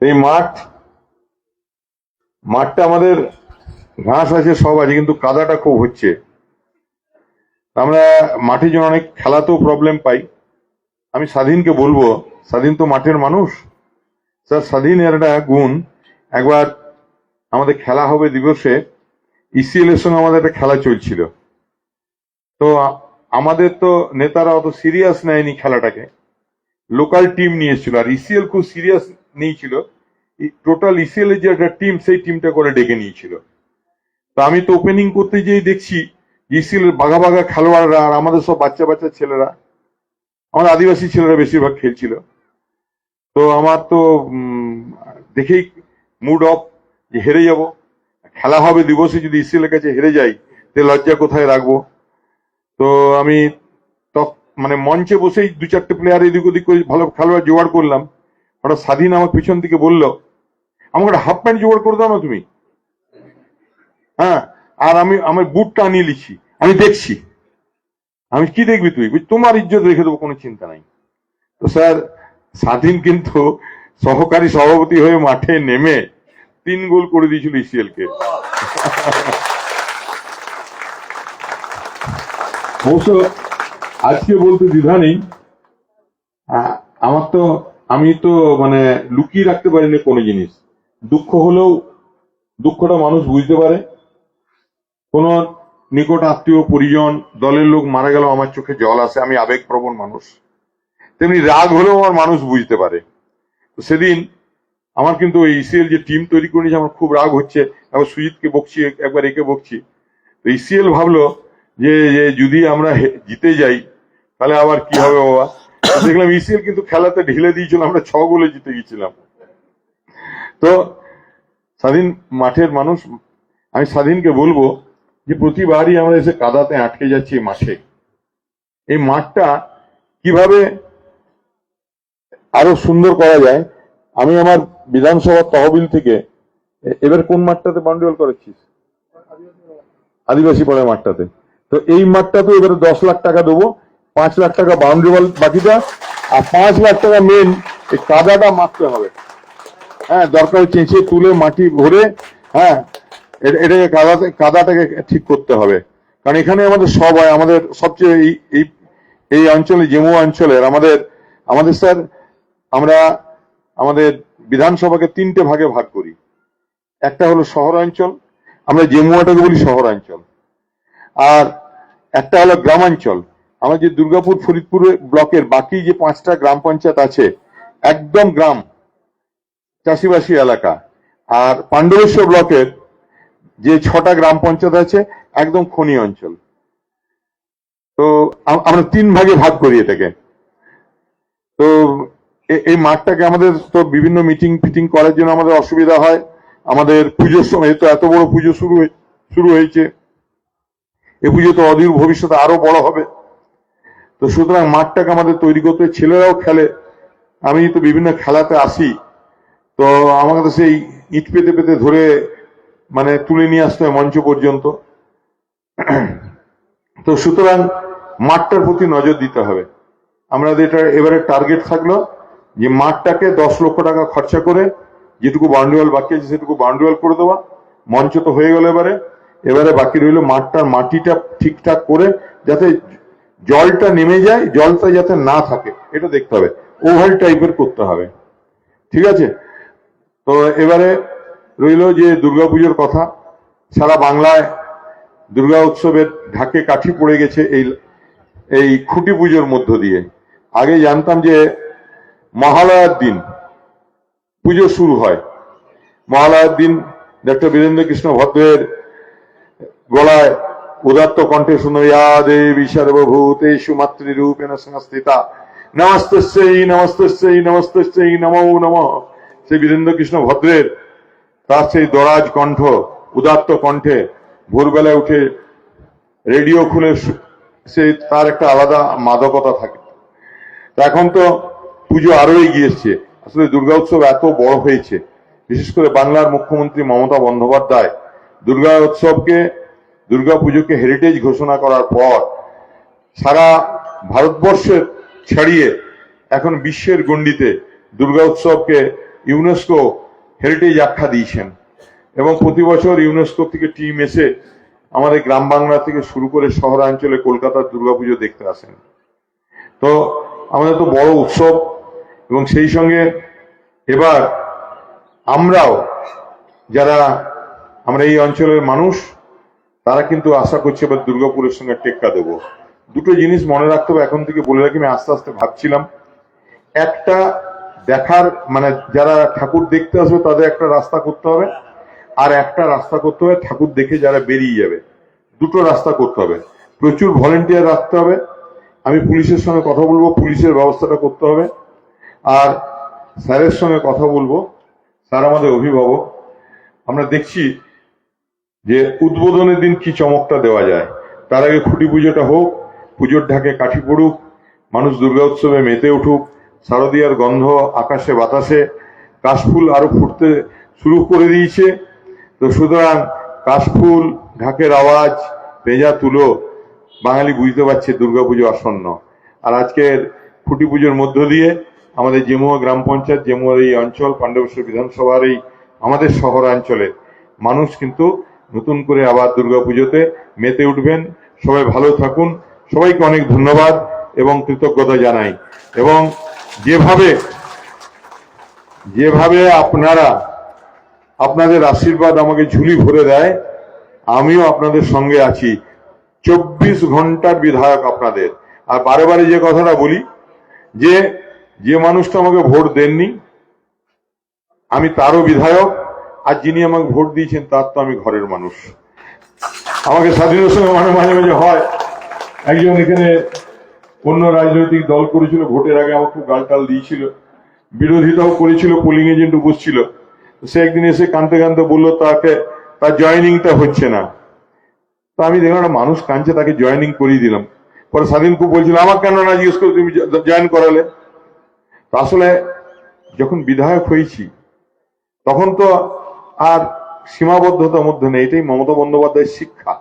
এই মাঠটা আমাদের ঘাস আছে সব আছে, কিন্তু কাদাটা খুব হচ্ছে। আমরা মাঠের জন্য অনেক খেলাতেও প্রবলেম পাই। আমি স্বাধীনকে বলবো, স্বাধীন তো মাঠের মানুষ, স্যার স্বাধীনের একটা গুণ, একবার আমাদের খেলা হবে দিবসে ইসিএল এর সঙ্গে আমাদের একটা খেলা চলছিল। তো আমাদের তো নেতারা অত সিরিয়াস নেয়নি খেলাটাকে, লোকাল টিম নিয়ে এসেছিল, আর ইসিএল খুব সিরিয়াস নিয়েছিল। টোটাল ইসিএল এর যে একটা টিম, সেই টিমটা করে ডেকে নিয়েছিল। তো আমি তো ওপেনিং করতে যেই দেখছি ইসিএল এর বাঘা বাঘা খেলোয়াড়রা আর আমাদের সব বাচ্চা বাচ্চা ছেলেরা, আমাদের আদিবাসী ছেলেরা বেশিরভাগ খেলছিল। তো আমার তো দেখেই মুড অফ, যে হেরে যাব, খেলা হবে দিবসে যদি ইসিএল এর কাছে হেরে যাই তে লজ্জা কোথায় রাখবো। তো আমি মানে মঞ্চে বসেই 2-4টে প্লেয়ার এদিক ওদিক করে ভালো খেলোয়াড় জোগাড় করলাম। হঠাৎ স্বাধীন আমার পিছন থেকে বলল, আমাকে একটা হাফ প্যান্ট জোগাড় করে দাও না তুমি। হ্যাঁ, আর আমি আমার বুটটা আনিয়ে লিখছি, আমি দেখছি। আমি কি দেখবি তুই, তোমার ইজ্জত রেখে দেবো, কোনো চিন্তা নাই। তো স্যার স্বাধীন কিন্তু সহকারী সভাপতি হয়ে মাঠে নেমে 3 গোল করে দিয়েছিল ইসিএল কে। অবশ্য আজকে বলতে দ্বিধা নেই, আমি তো মানে লুকিয়ে রাখতে পারিনি কোনো জিনিস। দুঃখ হলেও দুঃখটা মানুষ বুঝতে পারে। কোন নিকট আত্মীয় পরিজন দলের লোক মারা গেল আমার চোখে জল আসে, আমি আবেগপ্রবণ মানুষ। তেমনি রাগ হলেও আমার মানুষ বুঝতে পারে। তো সেদিন আমার কিন্তু ওই ইসিএল যে টিম তৈরি করে নিয়েছে, আমার খুব রাগ হচ্ছে। একবার সুজিতকে বকছি, একবার একে বকছি। তো ইসিএল ভাবলো যে যদি আমরা জিতে যাই তাহলে আবার কি হবে বাবা। দেখলাম ইসিএল কিন্তু খেলাতে ঢিলে দিয়েছিল, আমরা 6 গোলে জিতে গেছিলাম। তো স্বাধীন মাঠের মানুষ, আমি স্বাধীনকে বলবো যে প্রতিবারই আমরা এসে কাদাতে আটকে যাচ্ছি মাঠে। এই মাঠটা কিভাবে আরো সুন্দর করা যায়। আমি আমার বিধানসভার তহবিল থেকে, এবার কোন মাঠটাতে বাউন্ডারি করেছিস? আদিবাসী পাড়ার মাঠটাতে। তো এই মাঠটাতে এবারে 10 লাখ টাকা দেবো, 5 লাখ টাকা বাউন্ডারি ওয়াল বাকিটা, আর 5 লাখ টাকা মেন এই কাদাটা মারতে হবে। হ্যাঁ, দরকার চেঁচে তুলে মাটি ভরে, হ্যাঁ এটাকে কাদাটাকে ঠিক করতে হবে। কারণ এখানে আমাদের সব হয়, আমাদের সবচেয়ে এই অঞ্চলে, জেমুয়া অঞ্চলের আমাদের স্যার, আমরা আমাদের বিধানসভাকে 3টে ভাগে ভাগ করি। একটা হলো শহরাঞ্চল, আমরা জেমুয়াটাকে বলি শহরাঞ্চল, আর একটা হলো গ্রামাঞ্চল। আমরা যে দুর্গাপুর ফরিদপুর ব্লকের বাকি যে 5টা গ্রাম পঞ্চায়েত আছে, একদম গ্রাম চাষিবাসী এলাকা। আর পাণ্ডবেশ্বর ব্লকের যে 6টা গ্রাম পঞ্চায়েত আছে, একদম খনি অঞ্চল। তো আমরা 3 ভাগে ভাগ করি এটাকে। তো এই মাঠটাকে আমাদের তো বিভিন্ন মিটিং ফিটিং করার জন্য আমাদের অসুবিধা হয়। আমাদের পুজোর সময় তো এত বড় পুজো শুরু হয়েছে, এই পুজো তো অদূর ভবিষ্যতে আরো বড় হবে। তো সুতরাং মাঠটাকে আমাদের তৈরি করতে, ছেলেরাও খেলে, আমি তো বিভিন্ন খেলাতে আসি, তো আমাকে তো সেই ইট পেতে পেতে ধরে মানে তুলে নিয়ে আসতে হয় মঞ্চ পর্যন্ত। তো সুতরাং মাঠটার প্রতি নজর দিতে হবে। আমরা এবারে টার্গেট থাকলো যে মাঠটাকে 10 লক্ষ টাকা খরচা করে যেটুকু বাউন্ডারি ওয়াল বাকি আছে সেটুকু বাউন্ডারি ওয়াল করে দেওয়া। মঞ্চ তো হয়ে গেল, এবারে বাকি রইল মাঠটার মাটিটা ঠিকঠাক করে যাতে জলটা নেমে যায়, জলটা যাতে না থাকে এটা দেখতে হবে, ওভাল টাইপের করতে হবে। ঠিক আছে? তো এবারে রইল যে দুর্গাপুজোর কথা। সারা বাংলায় দুর্গা উৎসবের ঢাকে কাঠি পড়ে গেছে এই খুঁটি পুজোর মধ্য দিয়ে। আগে জানতাম যে মহালয়ার দিন পুজো শুরু হয়। মহালয়ার দিন ডক্টর বীরেন্দ্র কৃষ্ণ ভদ্রের গলায় উদাত্ত কণ্ঠে শুনো, ইয়া দেবী সর্বভূতেষু মাতৃরূপেণ সংস্থিতা নমস্তস্যৈ নমস্তস্যৈ নমস্তস্যৈ নমো নমঃ। সেই বীরেন্দ্র কৃষ্ণ ভদ্রের তার সেই দরাজ কণ্ঠ, উদাত্ত কণ্ঠে ভোরবেলায় উঠে রেডিও খুলে সে তার একটা আলাদা মাদকতা থাকে। তা এখন তো পুজো আরো এগিয়ে এসছে। আসলে দুর্গা উৎসব এত বড় হয়েছে, বিশেষ করে বাংলার মুখ্যমন্ত্রী মমতা বন্দ্যোপাধ্যায় দুর্গা উৎসবকে, দুর্গা পুজোকে হেরিটেজ ঘোষণা করার পর সারা ভারতবর্ষের ছাড়িয়ে এখন বিশ্বের গণ্ডিতে দুর্গা উৎসবকে ইউনেস্কো হেরিটেজ আখ্যা দিয়েছেন। এবং প্রতি বছর ইউনেস্কো থেকে টিম এসে আমাদের গ্রাম বাংলা থেকে শুরু করে শহরাঞ্চলে কলকাতার দুর্গাপুজো দেখতে আসেন। তো আমাদের তো বড় উৎসব, এবং সেই সঙ্গে এবার আমরাও যারা আমরা এই অঞ্চলের মানুষ তারা কিন্তু আশা করছি এবার দুর্গাপুরের সঙ্গে টেক্কা দেবো। দুটো জিনিস মনে রাখতে হবে, এখন থেকে বলে রাখি। আমি আস্তে আস্তে ভাবছিলাম, একটা দেখার মানে যারা ঠাকুর দেখতে আসবে তাদের একটা রাস্তা করতে হবে, আর একটা রাস্তা করতে হবে ঠাকুর দেখে যারা বেরিয়ে যাবে। দুটো রাস্তা করতে হবে, প্রচুর ভলেন্টিয়ার রাখতে হবে। আমি পুলিশের সঙ্গে কথা বলবো, পুলিশের ব্যবস্থাটা করতে হবে। আর স্যারের সঙ্গে কথা বলবো, স্যার আমাদের অভিভাবক। আমরা দেখছি যে উদ্বোধনের দিন কি চমকটা দেওয়া যায়। তার আগে খুঁটি পুজোটা হোক, পুজোর ঢাকে কাঠি পড়ুক, মানুষ দুর্গা উৎসবে মেতে উঠুক, শারদীয়ার গন্ধ আকাশে বাতাসে, কাশফুল আরো ফুটতে শুরু করে দিয়েছে। তো সুতরাং কাশফুল, ঢাকের আওয়াজ, ভেজা তুলো, বাঙালি বুঝতে পারছে দুর্গাপুজো আসন্ন। আর আজকের খুঁটি পুজোর মধ্য দিয়ে আমাদের জেমুয়া গ্রাম পঞ্চায়েত, জেমুয়ার এই অঞ্চল, পাণ্ডবেশ্বর বিধানসভার এই আমাদের শহরাঞ্চলে মানুষ কিন্তু নতুন করে আবার দুর্গাপুজোতে মেতে উঠবেন। সবাই ভালো থাকুন, সবাইকে অনেক ধন্যবাদ এবং কৃতজ্ঞতা জানাই। এবং যেভাবে আপনারা আপনাদের আশীর্বাদ আমাকে ঝুলি ভরে দেয়, আমিও আপনাদের সঙ্গে আছি। 24 ঘন্টার বিধায়ক আপনাদের। আর বারে বারে যে কথাটা বলি, যে মানুষটা আমাকে ভোট দেননি আমি তারও বিধায়ক, আর যিনি আমাকে ভোট দিয়েছেন তার তো আমি ঘরের মানুষ। আমাকে স্বাধীনের সঙ্গে মাঝে মাঝে হয়, একজন এখানে অন্য রাজনৈতিক দল করেছিল, ভোটের আগে আমাকে খুব গালটাল দিয়েছিল, বিরোধিতাও করেছিল, পোলিং এজেন্টও বসছিল। সে একদিন এসে কাঁদতে কাঁদতে বললো তার জয়েনিংটা হচ্ছে না। তো আমি দেখলাম একটা মানুষ কাঁদছে, তাকে জয়েনিং করিয়ে দিলাম। পরে স্বাধীন খুব বলছিল, আমার কেন না জিজ্ঞেস করে তুমি জয়েন করালে। তো আসলে যখন বিধায়ক হয়েছি তখন তো আর সীমাবদ্ধতার মধ্যে নেই। এটাই মমতা বন্দ্যোপাধ্যায়ের শিক্ষা,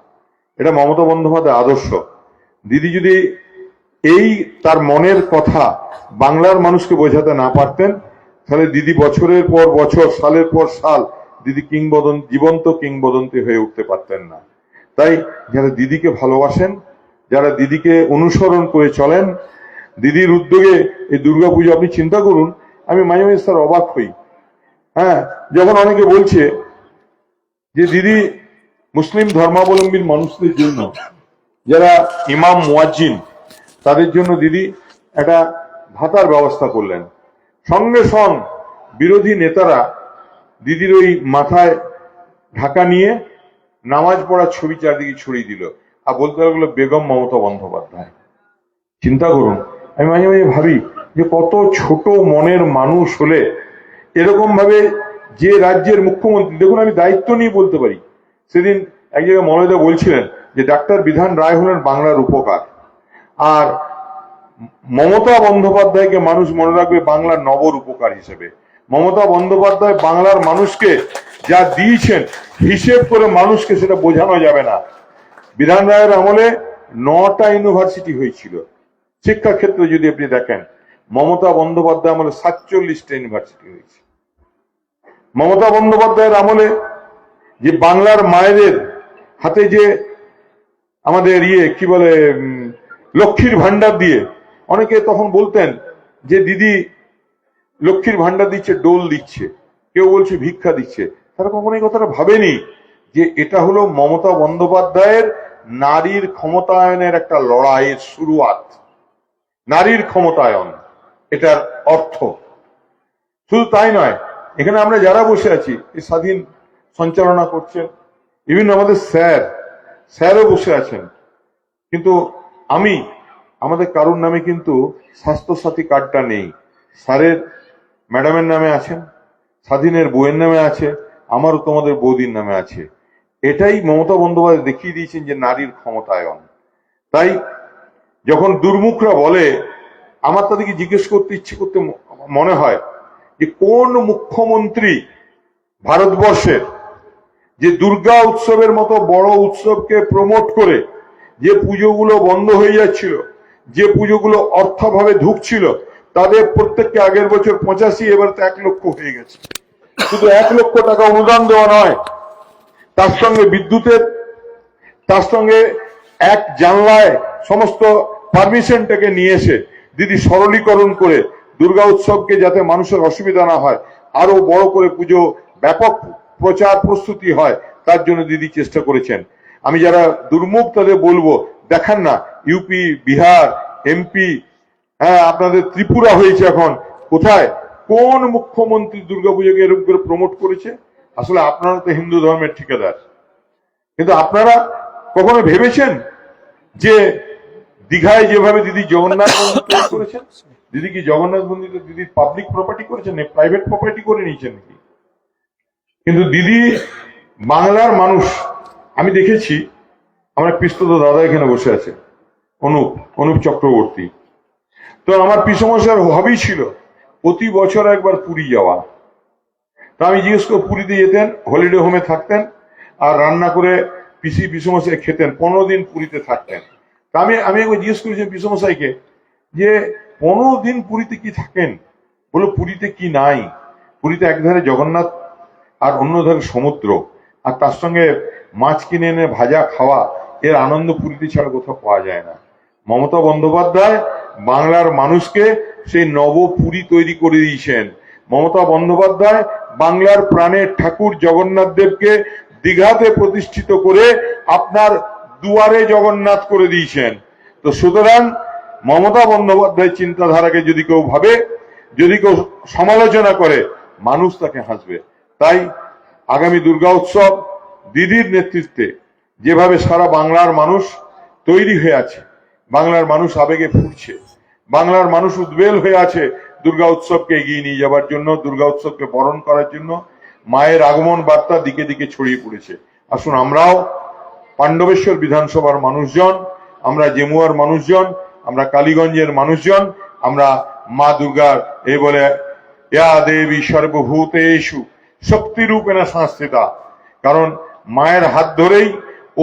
এটা মমতা বন্দ্যোপাধ্যায়ের আদর্শ। দিদি যদি এই তার মনের কথা বাংলার মানুষকে বোঝাতে না পারতেন, তাহলে দিদি বছরের পর বছর, সালের পর সাল দিদি জীবন্ত কিংবদন্তি হয়ে উঠতে পারতেন না। তাই যারা দিদিকে ভালোবাসেন, যারা দিদিকে অনুসরণ করে চলেন, দিদির উদ্যোগে এই দুর্গাপুজো, আপনি চিন্তা করুন, আমি মাঝে মাঝে স্যার অবাক হই। হ্যাঁ, যখন অনেকে বলছে যে দিদি মুসলিম ধর্মাবলম্বী মানুষদের জন্য, যারা ইমাম মুয়াজ্জিন, তাদের জন্য দিদি একটা ভাতার ব্যবস্থা করলেন। সঙ্গে সঙ্গে বিরোধী নেতারা দিদির ওই মাথায় ঢাকা নিয়ে নামাজ পড়ার ছবি চারদিকে ছড়িয়ে দিল, আর বলতে লাগলো বেগম মমতা বন্দ্যোপাধ্যায়। চিন্তা করুন, আমি মাঝে মাঝে ভাবি যে কত ছোট মনের মানুষ হলে এরকম ভাবে, যে রাজ্যের মুখ্যমন্ত্রী, দেখুন আমি দায়িত্ব নিয়ে বলতে পারি। সেদিন এক জায়গায় মলয়দা বলছিলেন যে ডাক্তার বিধান রায় হলেন বাংলার উপকার, আর মমতা বন্দ্যোপাধ্যায়কে মানুষ মনে রাখবে বাংলার নবর উপকার হিসেবে। মমতা বন্দ্যোপাধ্যায় বাংলার মানুষকে যা দিয়েছেন, হিসেব করে মানুষকে সেটা বোঝানো যাবে না। বিধান রায়ের আমলে 9টা ইউনিভার্সিটি হয়েছিল শিক্ষাক্ষেত্রে, যদি আপনি দেখেন। মমতা বন্দ্যোপাধ্যায় আমলে 47টা ইউনিভার্সিটি হয়েছে। মমতা বন্দ্যোপাধ্যায়ের আমলে যে বাংলার মায়েদের হাতে যে আমাদের কি বলে লক্ষ্মীর ভান্ডার দিয়ে, অনেকে তখন বলতেন যে দিদি লক্ষ্মীর ভান্ডার দিচ্ছে, ডোল দিচ্ছে, কেউ বলছে ভিক্ষা দিচ্ছে। তারা কখনো এই কথাটা ভাবেনি যে এটা হলো মমতা বন্দ্যোপাধ্যায়ের নারীর ক্ষমতায়নের একটা লড়াইয়ের শুরুয়াত। নারীর ক্ষমতায়ন এটার অর্থ। শুধু তাই নয়, এখানে আমরা যারা বসে আছি এই স্বাধীন সঞ্চালনা করছেন, বিভিন্ন আমাদের স্যারও বসে আছেন, কিন্তু আমাদের কারোর নামে কিন্তু স্বাস্থ্যসাথী কার্ডটা নেই। স্যারের ম্যাডামের নামে আছেন, স্বাধীনের বউয়ের নামে আছে, আমারও তোমাদের বৌদির নামে আছে। এটাই মমতা বন্দ্যোপাধ্যায় দেখিয়ে দিয়েছেন যে নারীর ক্ষমতায়ন। তাই যখন দুর্মুখরা বলে, আমার তাদেরকে জিজ্ঞেস করতে ইচ্ছে করতে মনে হয় যে কোন মুখ্যমন্ত্রী ভারতবর্ষের যে দুর্গা উৎসবের মতো বড় উৎসবকে প্রমোট করে যে পুজোগুলো বন্ধ হয়ে যাচ্ছিল, যে পুজোগুলো অর্থাভাবে ঢুকছিল, তাদের প্রত্যেককে আগের বছর 85, এবার তো 1 লক্ষ হয়ে গেছে। শুধু 1 লক্ষ টাকা অনুদান দেওয়া নয়, তার সঙ্গে বিদ্যুতের, তার সঙ্গে এক জানলায় সমস্ত পারমিশনটাকে নিয়ে এসে দিদি সরলীকরণ করে দুর্গা উৎসবকে যাতে মানুষের অসুবিধা না হয়, আরো বড় করে পুজো ব্যাপক প্রচার প্রস্তুতি হয়, তার জন্য দিদি চেষ্টা করেছেন। আমি যারা দুর্মুখ তাদের বলবো, দেখান না ইউপি, বিহার, এমপি, হ্যাঁ আপনাদের ত্রিপুরা হয়েছে এখন, কোথায় কোন মুখ্যমন্ত্রী দুর্গাপুজোকে এরকম করে প্রমোট করেছে? আসলে আপনারা তো হিন্দু ধর্মের ঠিকাদার, কিন্তু আপনারা কখনো ভেবেছেন যে দীঘায় যেভাবে দিদি জগন্নাথ মন্দির তৈরি করেছেন, দিদি কি জগন্নাথ মন্দির দিদি পাবলিক প্রপার্টি করেছেন, প্রাইভেট প্রপার্টি করে নিয়েছেন নাকি? কিন্তু দিদি বাংলার মানুষ, আমি দেখেছি, আমার পিস্তত দাদা এখানে বসে আছে, অনুপ চক্রবর্তী। তো আমার পিসমশাইয়ের হবি ছিল প্রতি বছর একবার পুরী যাওয়া। তো আমি জিজ্ঞেস করে, পুরীতে যেতেন, হলিডে হোমে থাকতেন, আর রান্না করে পিসমশাই খেতেন, 15 দিন পুরীতে থাকতেন। তা আমি একবার জিজ্ঞেস করেছি পিসমশাইকে যে 15 দিন পুরীতে কি থাকেন? বলে পুরীতে কি নাই, পুরীতে একধারে জগন্নাথ আর অন্য ধারে সমুদ্র, আর তার সঙ্গে মাছ কিনে এনে ভাজা খাওয়া, এর আনন্দ পুরীতে ছাড়া কোথাও পাওয়া যায় না। মমতা বন্দ্যোপাধ্যায় বাংলার মানুষকে সেই নবপুরী তৈরি করে দিয়েছেন। মমতা বন্দ্যোপাধ্যায় বাংলার প্রাণের ঠাকুর জগন্নাথ দেবকে দীঘাতে প্রতিষ্ঠিত করে আপনার দুয়ারে জগন্নাথ করে দিয়েছেন। তো সুতরাং মমতা বন্দ্যোপাধ্যায় চিন্তাধারাকে যদি কেউ ভাবে, যদি কেউ সমালোচনা করে, মানুষ তাকে হাসবে। তাই আগামী দুর্গা উৎসব দিদির নেতৃত্বে যেভাবে সারা বাংলার মানুষ তৈরি হয়ে আছে, বাংলার মানুষ আবেগে ফুটছে, বাংলার মানুষ উদ্বেল হয়ে আছে দুর্গা উৎসবকে এগিয়ে নিয়ে যাবার জন্য, দুর্গা উৎসবকে বরণ করার জন্য। মায়ের আগমন বার্তা দিকে দিকে ছড়িয়ে পড়েছে। আসুন আমরাও পাণ্ডবেশ্বর বিধানসভার মানুষজন, আমরা জেমুয়ার মানুষজন, আমরা কালীগঞ্জের মানুষজন, আমরা মা দুর্গার এই বলে ইয়া দেবী সর্বভূতেষু শক্তিরূপেণ সংস্থিতা, কারণ মায়ের হাত ধরেই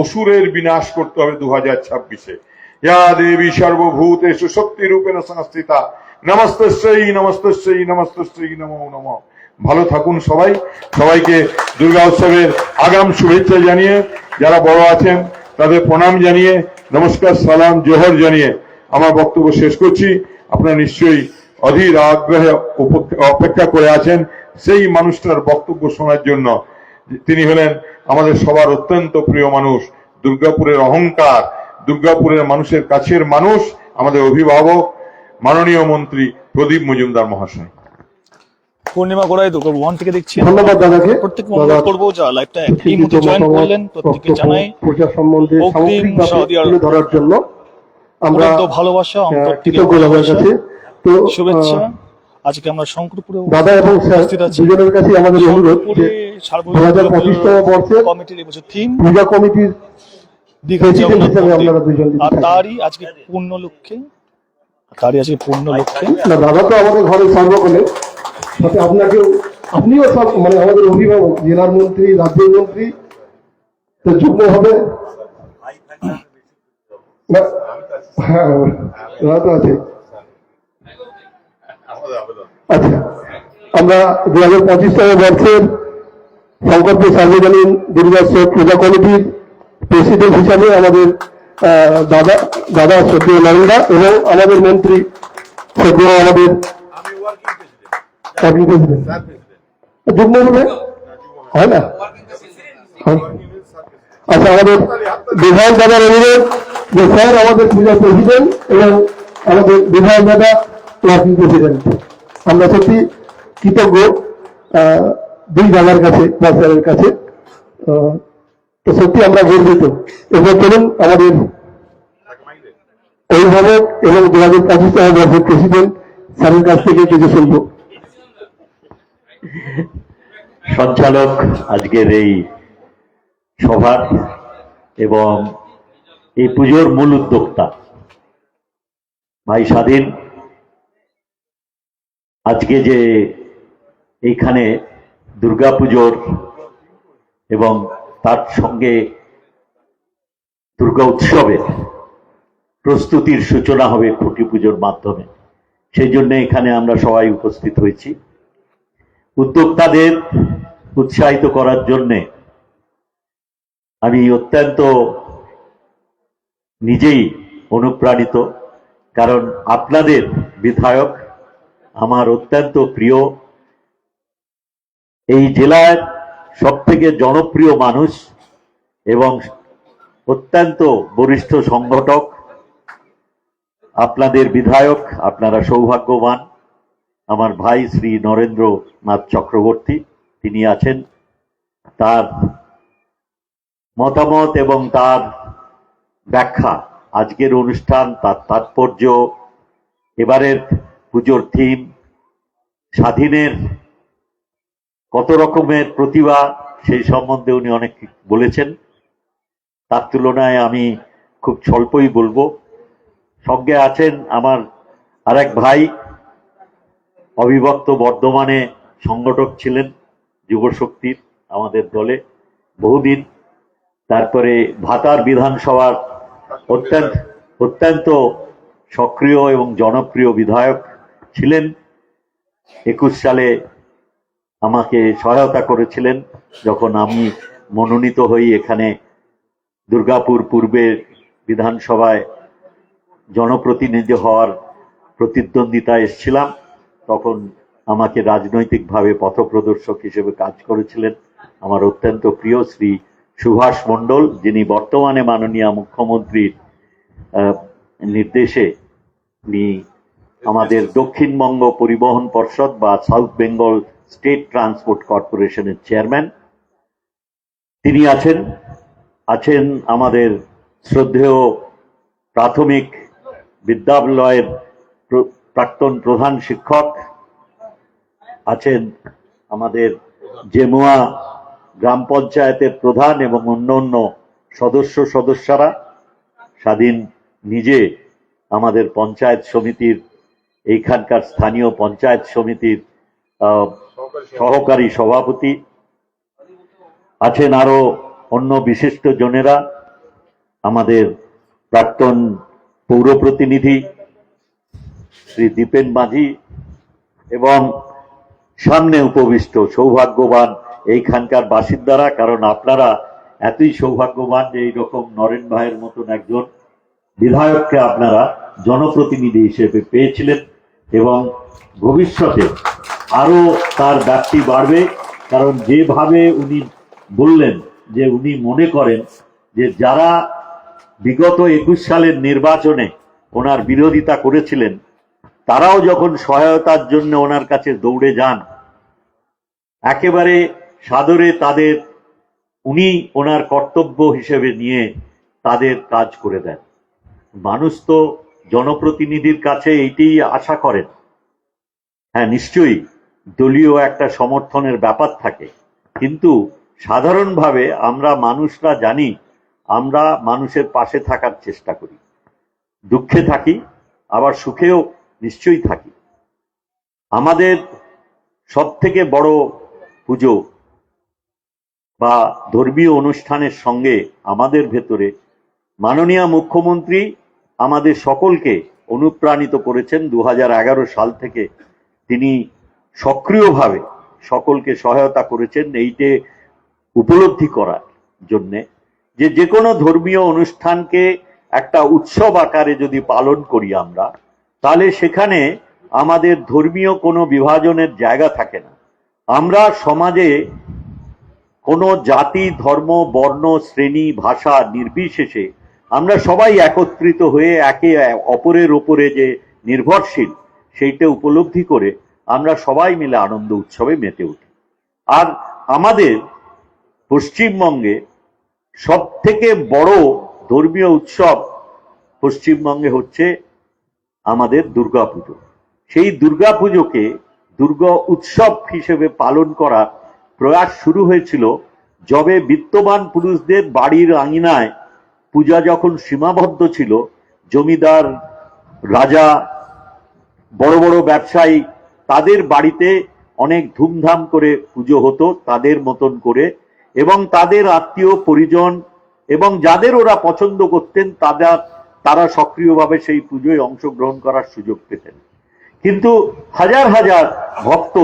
অসুরের বিনাশ করতে হবে 2026-এ। ইয়া দেবী সর্বভূতেষু শক্তিরূপেণ সংস্থিতা, নমস্তস্যৈ নমস্তস্যৈ নমস্তস্যৈ নমো নমঃ। ভালো থাকুন সবাই, সবাইকে দুর্গা উৎসবের আগাম শুভেচ্ছা জানিয়ে, যারা বড় আছেন তাদের প্রণাম জানিয়ে, নমস্কার, সালাম, জোহর জানিয়ে আমার বক্তব্য শেষ করছি। আপনারা নিশ্চয়ই অধীর আগ্রহে অপেক্ষা করে আছেন সেই মানুষটার বক্তব্য শোনার জন্য। তিনি হলেন আমাদের সবার অত্যন্ত প্রিয় মানুষ, দুর্গাপুরের অহংকার, দুর্গাপুরের মানুষের কাছের মানুষ, আমাদের অভিভাবক মাননীয় মন্ত্রী প্রদীপ মজুমদার মহাশয়। পূর্ণিমা গোড়াই দুর্গাপুর 1 থেকে দেখছি। ধন্যবাদ দাদাকে। প্রত্যেক অনুরোধ করবো যা লাইভটা এই মুহূর্তে জয়েন করলেন, প্রত্যেককে জানাই প্রচার সম্বন্ধে সামগ্রিকভাবে তুলে ধরার জন্য আমরা তো ভালোবাসা, অন্তর থেকে কৃতজ্ঞ দাদার কাছে। তো শুভেচ্ছা। আজকে আমরা শঙ্করপুরে দাদা এবং স্যার দুজনের কাছে আমাদের অনুরোধ যে 2025তম বর্ষের কমিটির এবছর থিম পূজা কমিটির দীঘা প্রেসিডেন্ট জগন্নাথ হিসেবে মন্দির। আপনারা দুজন আর তারই আজকে পূর্ণ লক্ষ্যে না, দাদা তো আমাদের ঘরের সর্বকলে, সাথে আপনাকেও, আপনিও সব মানে আমাদের অভিভাবক, জেলার মন্ত্রী, রাজ্যের মন্ত্রী, তো যুগ্ম হবে না? হ্যাঁ, দাদা তো আছে। আচ্ছা, আমরা 2025তম বর্ষের শঙ্করপুর সার্বজনীন দুর্গোৎসব পূজা কমিটির প্রেসিডেন্ট হিসাবে আমাদের দাদা শ্রদ্ধেয় নরেন্দা এবং আমাদের মন্ত্রী শ্রদ্ধেয় আমাদের যুগ্ম হবে, হয় না? আচ্ছা, আমাদের বিধায়ক দাদার অনুরোধ যে স্যার আমাদের পূজা প্রেসিডেন্ট এবং আমাদের বিধায়ক দাদা ওয়ার্কিং প্রেসিডেন্ট। আমরা সত্যি কৃতজ্ঞ দুই দাদার কাছে বা স্যারের কাছে। তো সত্যি আমরা গর্বিত। এবার চলুন আমাদের অভিভাবক এবং 2025 বর্ষের প্রেসিডেন্ট স্যারের কাছ থেকে কিছু শুনব। সঞ্চালক আজকের এই সভার এবং এই পুজোর মূল উদ্যোক্তা ভাই স্বাধীন, আজকে যে এইখানে দুর্গাপুজোর এবং তার সঙ্গে দুর্গা উৎসবের প্রস্তুতির সূচনা হবে খুঁটি পুজোর মাধ্যমে, সেই জন্য এখানে আমরা সবাই উপস্থিত হয়েছি। উদ্যোক্তাদের উৎসাহিত করার জন্যে আমি অত্যন্ত নিজেই অনুপ্রাণিত, কারণ আপনাদের বিধায়ক আমার অত্যন্ত প্রিয়, এই জেলার সবথেকে জনপ্রিয় মানুষ এবং অত্যন্ত বরিষ্ঠ সংগঠক আপনাদের বিধায়ক। আপনারা সৌভাগ্যবান। আমার ভাই শ্রী নরেন্দ্রনাথ চক্রবর্তী তিনি আছেন, তার মতামত এবং তার ব্যাখ্যা, আজকের অনুষ্ঠান, তার তাৎপর্য, এবারের পুজোর থিম, স্বাধীনের কত রকমের প্রতিভা, সেই সম্বন্ধে উনি অনেক বলেছেন। তার তুলনায় আমি খুব স্বল্পই বলবো। সঙ্গে আছেন আমার আরেক ভাই, অবিভক্ত বর্ধমানে সংগঠক ছিলেন যুবশক্তির আমাদের দলে বহুদিন, তারপরে ভাতার বিধানসভার অত্যন্ত সক্রিয় এবং জনপ্রিয় বিধায়ক ছিলেন। 21 সালে আমাকে সহায়তা করেছিলেন যখন আমি মনোনীত হই এখানে দুর্গাপুর পূর্বের বিধানসভায় জনপ্রতিনিধি হওয়ার প্রতিদ্বন্দ্বিতা এসেছিলাম। তখন আমাকে রাজনৈতিকভাবে পথপ্রদর্শক হিসেবে কাজ করেছিলেন আমার অত্যন্ত প্রিয় শ্রী সুভাষ মণ্ডল, যিনি বর্তমানে মাননীয় মুখ্যমন্ত্রীর নির্দেশে আমাদের দক্ষিণবঙ্গ পরিবহন পর্ষদ বা সাউথ বেঙ্গল স্টেট ট্রান্সপোর্ট কর্পোরেশনের চেয়ারম্যান তিনি আছেন আমাদের শ্রদ্ধেয় প্রাথমিক বিদ্যালয়ের প্রাক্তন প্রধান শিক্ষক, আছেন আমাদের জেমুয়া গ্রাম পঞ্চায়েতের প্রধান এবং অন্যান্য সদস্যরা। স্বাধীন নিজে আমাদের পঞ্চায়েত সমিতির, এইখানকার স্থানীয় পঞ্চায়েত সমিতির সহকারী সভাপতি। আছেন আরো অন্য বিশিষ্ট জনেরা, আমাদের প্রাক্তন পৌর প্রতিনিধি শ্রী দীপেন মাঝি এবং সামনে উপবিষ্ট সৌভাগ্যবান এইখানকার বাসিন্দারা, কারণ আপনারা এতই সৌভাগ্যবান যে এইরকম নরেন ভাইয়ের মতন একজন বিধায়ককে আপনারা জনপ্রতিনিধি হিসেবে পেয়েছিলেন এবং ভবিষ্যতে আরো তার ব্যাপ্তি বাড়বে। কারণ যেভাবে উনি বললেন যে উনি মনে করেন যে যারা বিগত 21 সালের নির্বাচনে ওনার বিরোধিতা করেছিলেন তারাও যখন সহায়তার জন্য ওনার কাছে দৌড়ে যান, একেবারে সাদরে তাদের উনি ওনার কর্তব্য হিসেবে নিয়ে তাদের কাজ করে দেন। মানুষ তো জনপ্রতিনিধির কাছে এইটাই আশা করেন। হ্যাঁ, নিশ্চয়ই দলীয় একটা সমর্থনের ব্যাপার থাকে, কিন্তু সাধারণভাবে আমরা মানুষরা জানি আমরা মানুষের পাশে থাকার চেষ্টা করি, দুঃখে থাকি আবার সুখেও নিশ্চয়ই থাকি। আমাদের সব থেকে বড় পুজো বা ধর্মীয় অনুষ্ঠানের সঙ্গে আমাদের ভেতরে মাননীয় মুখ্যমন্ত্রী আমাদের সকলকে অনুপ্রাণিত করেছেন। 2011 সাল থেকে তিনি সক্রিয়ভাবে সকলকে সহায়তা করেছেন এইটে উপলব্ধি করার জন্যে যে কোনো ধর্মীয় অনুষ্ঠানকে একটা উৎসব আকারে যদি পালন করি আমরা, তাহলে সেখানে আমাদের ধর্মীয় কোনো বিভাজনের জায়গা থাকে না। আমরা সমাজে কোনো জাতি, ধর্ম, বর্ণ, শ্রেণী, ভাষা নির্বিশেষে আমরা সবাই একত্রিত হয়ে একে অপরের উপরে যে নির্ভরশীল সেইটা উপলব্ধি করে আমরা সবাই মিলে আনন্দ উৎসবে মেতে উঠি। আর আমাদের পশ্চিমবঙ্গে সব থেকে বড় ধর্মীয় উৎসব পশ্চিমবঙ্গে হচ্ছে আমাদের দুর্গাপুজো। সেই দুর্গাপুজোকে দুর্গা উৎসব হিসেবে পালন করার প্রয়াস শুরু হয়েছিল যবে বিত্তবান পুরুষদের বাড়ির আঙিনায় পূজা যখন সীমাবদ্ধ ছিল, জমিদার, রাজা, বড় বড় ব্যবসায়ী তাদের বাড়িতে অনেক ধুমধাম করে পুজো হতো তাদের মতন করে, এবং তাদের আত্মীয় পরিজন এবং যাদের ওরা পছন্দ করতেন তারা সক্রিয়ভাবে সেই পুজোয় অংশগ্রহণ করার সুযোগ পেতেন। কিন্তু হাজার হাজার ভক্ত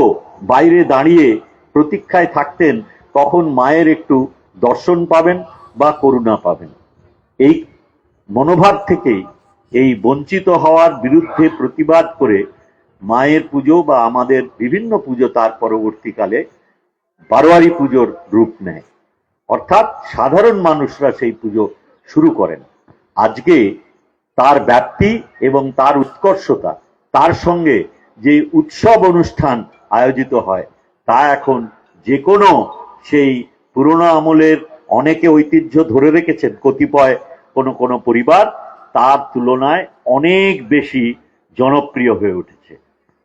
বাইরে দাঁড়িয়ে প্রতীক্ষায় থাকতেন কখন মায়ের একটু দর্শন পাবেন বা করুণা পাবেন। এই মনোভাব থেকেই এই বঞ্চিত হওয়ার বিরুদ্ধে প্রতিবাদ করে মায়ের পুজো বা আমাদের বিভিন্ন পুজো তার পরবর্তীকালে বারোয়ারি পুজোর রূপ নেয়, অর্থাৎ সাধারণ মানুষরা সেই পুজো শুরু করেন। আজকে তার ব্যাপ্তি এবং তার উৎকর্ষতা, তার সঙ্গে যে উৎসব অনুষ্ঠান আয়োজিত হয় তা এখন যে কোনো সেই পুরনো আমলের অনেকে ঐতিহ্য ধরে রেখেছেন কতিপয় কোনো পরিবার, তার তুলনায় অনেক বেশি জনপ্রিয় হয়ে উঠেছে।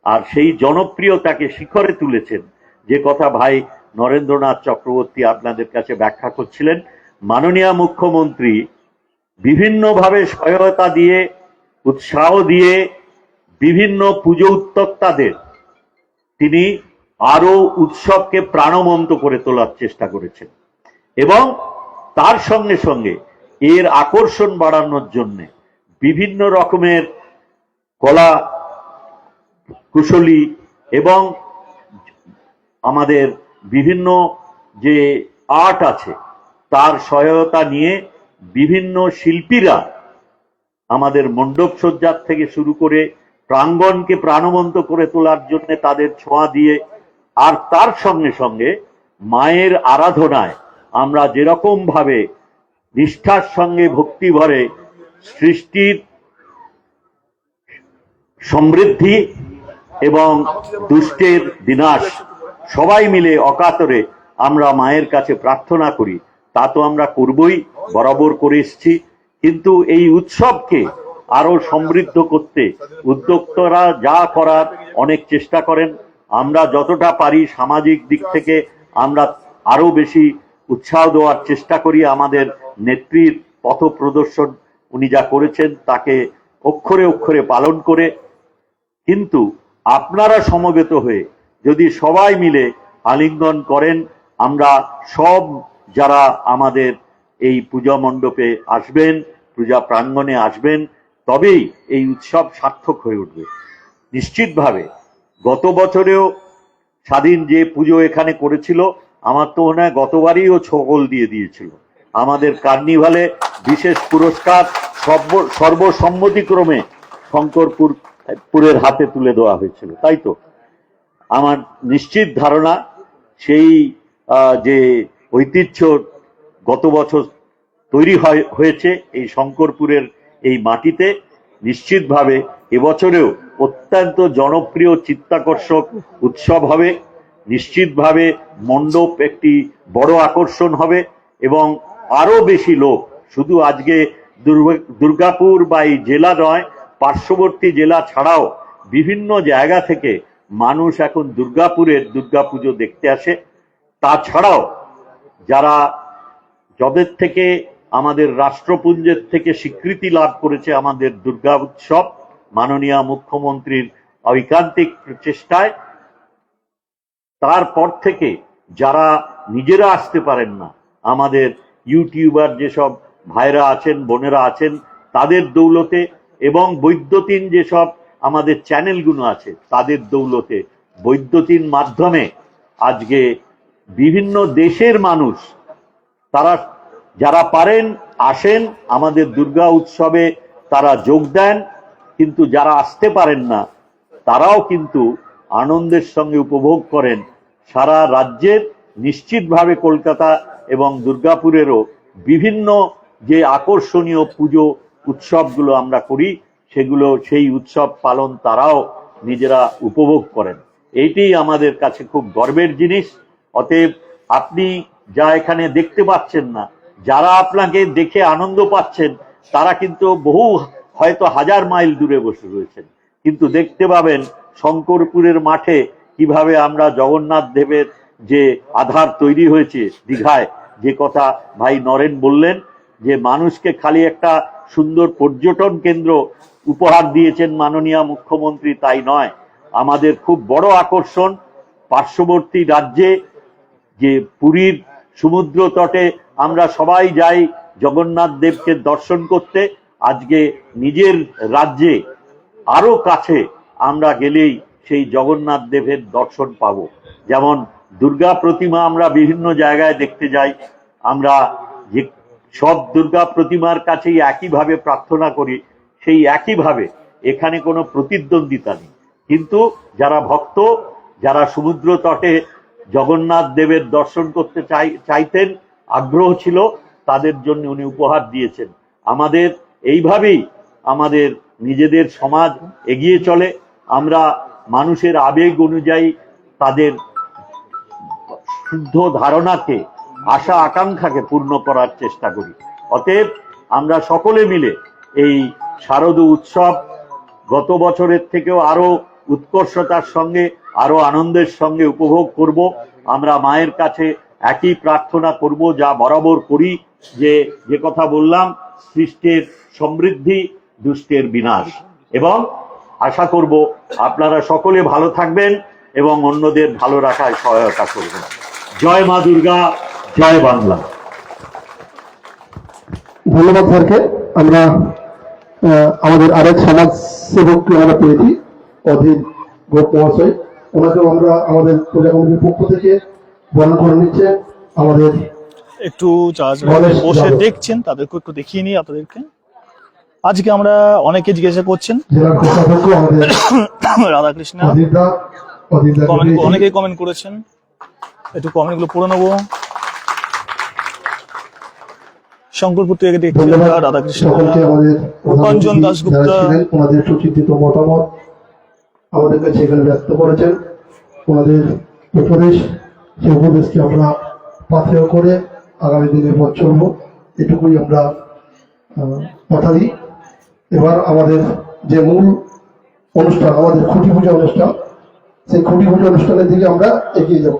আর সেই জনপ্রিয়তাকে শিখরে তুলেছেন, যে কথা ভাই নরেন্দ্রনাথ চক্রবর্তী আপনাদের কাছে ব্যাখ্যা করছিলেন। মাননীয় মুখ্যমন্ত্রী বিভিন্নভাবে সহায়তা দিয়ে, উৎসাহ দিয়ে বিভিন্ন পুজো উদ্যোক্তাদের তিনি আরো উৎসবকে প্রাণবন্ত করে তোলার চেষ্টা করেছেন, এবং তার সঙ্গে সঙ্গে এর আকর্ষণ বাড়ানোর জন্য বিভিন্ন রকমের কলা কুশলী এবং আমাদের বিভিন্ন যে আর্ট আছে তার সহায়তা নিয়ে বিভিন্ন শিল্পীরা আমাদের মণ্ডপ সজ্জার থেকে শুরু করে প্রাঙ্গণকে প্রাণবন্ত করে তোলার জন্য তাদের ছোঁয়া দিয়ে, আর তার সঙ্গে সঙ্গে মায়ের আরাধনায় আমরা যেরকম ভাবে নিষ্ঠার সঙ্গে ভক্তি ভরে সৃষ্টির সমৃদ্ধি এবং দুষ্টের বিনাশ সবাই মিলে অকাতরে আমরা মায়ের কাছে প্রার্থনা করি, তা তো আমরা করবই, বরাবর করে এসেছি। কিন্তু এই উৎসবকে আরো সমৃদ্ধ করতে উদ্যোক্তারা যা করার অনেক চেষ্টা করেন। আমরা যতটা পারি সামাজিক দিক থেকে আমরা আরো বেশি উৎসাহ দেওয়ার চেষ্টা করি। আমাদের নেত্রীর পথ প্রদর্শন উনি যা করেছেন তাকে অক্ষরে অক্ষরে পালন করে, কিন্তু আপনারা সমবেত হয়ে যদি সবাই মিলে আলিঙ্গন করেন, আমরা সব যারা আমাদের এই পূজা মণ্ডপে আসবেন, পূজা প্রাঙ্গণে আসবেন, তবেই এই উৎসব সার্থক হয়ে উঠবে। নিশ্চিতভাবে গত বছরেও স্বাধীন যে পুজো এখানে করেছিল, আমার তো মনে হয় গতবারইও ছগল দিয়ে দিয়েছিল। আমাদের কার্নিভালে বিশেষ পুরস্কার সর্বসম্মতিক্রমে শঙ্করপুরের হাতে তুলে দেওয়া হয়েছিল, তাই তো? আমার নিশ্চিত ধারণা সেই যে ঐতিহ্য গত বছর তৈরি হয়েছে এই শঙ্করপুরের এই মাটিতে, নিশ্চিতভাবে এবছরেও অত্যন্ত জনপ্রিয় চিত্তাকর্ষক উৎসব হবে। নিশ্চিতভাবে মণ্ডপ একটি বড় আকর্ষণ হবে এবং আরো বেশি লোক শুধু আজকে দুর্গাপুর বা এই জেলা নয়, পার্শ্ববর্তী জেলা ছাড়াও বিভিন্ন জায়গা থেকে মানুষ এখন দুর্গাপুরের দুর্গাপুজো দেখতে আসে। তাছাড়াও যারা যাদের থেকে আমাদের রাষ্ট্রপুঞ্জের থেকে স্বীকৃতি লাভ করেছে আমাদের দুর্গা উৎসব, মাননীয় মুখ্যমন্ত্রীর ঐকান্তিক প্রচেষ্টায়, তারপর থেকে যারা নিজেরা আসতে পারেন না, আমাদের ইউটিউবার যেসব ভাইরা আছেন, বোনেরা আছেন, তাদের দৌলতে এবং বৈদ্যুতিন যেসব আমাদের চ্যানেলগুলো আছে তাদের দৌলতে, বৈদ্যুতিন মাধ্যমে আজকে বিভিন্ন দেশের মানুষ তারা যারা পারেন আসেন আমাদের দুর্গা উৎসবে, তারা যোগ দেন। কিন্তু যারা আসতে পারেন না তারাও কিন্তু আনন্দের সঙ্গে উপভোগ করেন। সারা রাজ্যের, নিশ্চিতভাবে কলকাতা এবং দুর্গাপুরেরও বিভিন্ন যে আকর্ষণীয় পুজো উৎসবগুলো আমরা করি, সেগুলো সেই উৎসব পালন তারাও নিজেরা উপভোগ করেন। এইটাই আমাদের কাছে খুব গর্বের জিনিস। অতএব আপনি যা এখানে দেখতে পাচ্ছেন না, যারা আপনাকে দেখে আনন্দ পাচ্ছেন তারা কিন্তু বহু হয়তো 1000 মাইল দূরে বসে রয়েছেন, কিন্তু দেখতে পাবেন শঙ্করপুরের মাঠে কিভাবে আমরা জগন্নাথ দেবের যে আধার তৈরি হয়েছে দীঘায়, যে কথা ভাই নরেন বললেন, যে মানুষকে খালি একটা সুন্দর পর্যটন কেন্দ্র উপহার দিয়েছেন মাননীয় মুখ্যমন্ত্রী, তাই নয়, আমাদের খুব বড় আকর্ষণ পার্শ্ববর্তী রাজ্যে যে পুরীর সমুদ্র তটে আমরা সবাই যাই জগন্নাথ দেবকে দর্শন করতে। আজকে নিজের রাজ্যে আরো কাছে আমরা গেলেই সেই জগন্নাথ দেবের দর্শন পাবো। যেমন দুর্গা প্রতিমা আমরা বিভিন্ন জায়গায় দেখতে যাই, আমরা যে সব দুর্গা প্রতিমার কাছেই একইভাবে প্রার্থনা করি, সেই একইভাবে এখানে কোনো প্রতিদ্বন্দ্বিতা নেই, কিন্তু যারা ভক্ত, যারা সমুদ্র তটে জগন্নাথ দেবের দর্শন করতে চাইতেন, আগ্রহ ছিল, তাদের জন্য উনি উপহার দিয়েছেন। আমাদের এইভাবেই আমাদের নিজেদের সমাজ এগিয়ে চলে। আমরা মানুষের আবেগ অনুযায়ী তাদের শুদ্ধ ধারণাকে, আশা আকাঙ্ক্ষাকে পূর্ণ করার চেষ্টা করি। অতএব আমরা সকলে মিলে এই শারদ উৎসব গত বছরের থেকেও আরো উৎকর্ষতার সঙ্গে, আরো আনন্দের সঙ্গে উপভোগ করব। আমরা মায়ের কাছে একই প্রার্থনা করব যা বরাবর করি, যে কথা বললাম, সৃষ্টির সমৃদ্ধি, দুষ্টের বিনাশ, এবং আশা করব আপনারা সকলে ভালো থাকবেন এবং অন্যদের ভালো রাখায় সহায়তা করবেন। জয় মা দুর্গা, জয় বাংলা। ধন্যবাদ স্যারকে। আমরা আমাদের আরেক সমাজ সেবককে আমরা পেয়েছি, অধীর ঘোষ মহাশয়, ওনাকেও আমরা আমাদের পূজা কমিটির পক্ষ থেকে বরণ করে নিচ্ছে। আমাদের একটু বসে দেখছেন, তাদেরকে একটু দেখিয়ে নিই আপনাদেরকে। আজকে আমরা অনেকে জিজ্ঞাসা করছেন, জেলার কোষাধ্যক্ষ আমাদের রাধাকৃষ্ণ অধীরদা অনেকেই কমেন্ট করেছেন, একটু কমেন্ট গুলো পড়ে নেবো। শঙ্করপুর থেকে দেখছেন রাধাকৃষ্ণ, সকলকে আমাদের রূপাঞ্জন দাশগুপ্তা ওনাদের সুচিন্তিত মতামত আমাদের কাছে এখানে ব্যক্ত করেছেন। ওনাদের উপদেশ, সেই উপদেশকে আমরা পাথেয় করে আগামী দিনে পথ চলব, এটুকুই আমরা কথা দিই। এবার আমাদের যে মূল অনুষ্ঠান, আমাদের খুঁটি পূজা অনুষ্ঠান, সেই খুঁটি পূজা অনুষ্ঠানের দিকে আমরা এগিয়ে যাব।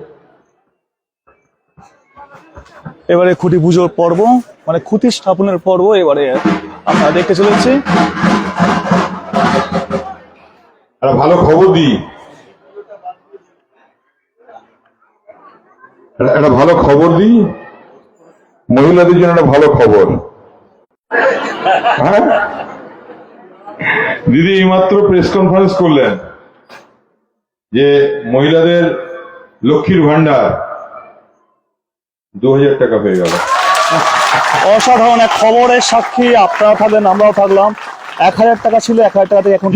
এবারে খুঁটি পুজোর পর্ব, মানে খুঁটি স্থাপনের পর্ব এবারে আমরা দেখতে চলেছি। একটা ভালো খবর দিই, একটা ভালো খবর দিই, মহিলাদের জন্য একটা ভালো খবর। হ্যাঁ দিদি এইমাত্র প্রেস কনফারেন্স করলেন যে মহিলাদের লক্ষ্মীর ভান্ডার 2000 টাকা হয়ে গেল। অসাধারণ এক খবরের সাক্ষী আপনারা থাকলেন, আমরাও থাকলাম। 1000 টাকা ছিল, 1000 টাকা থেকে এখন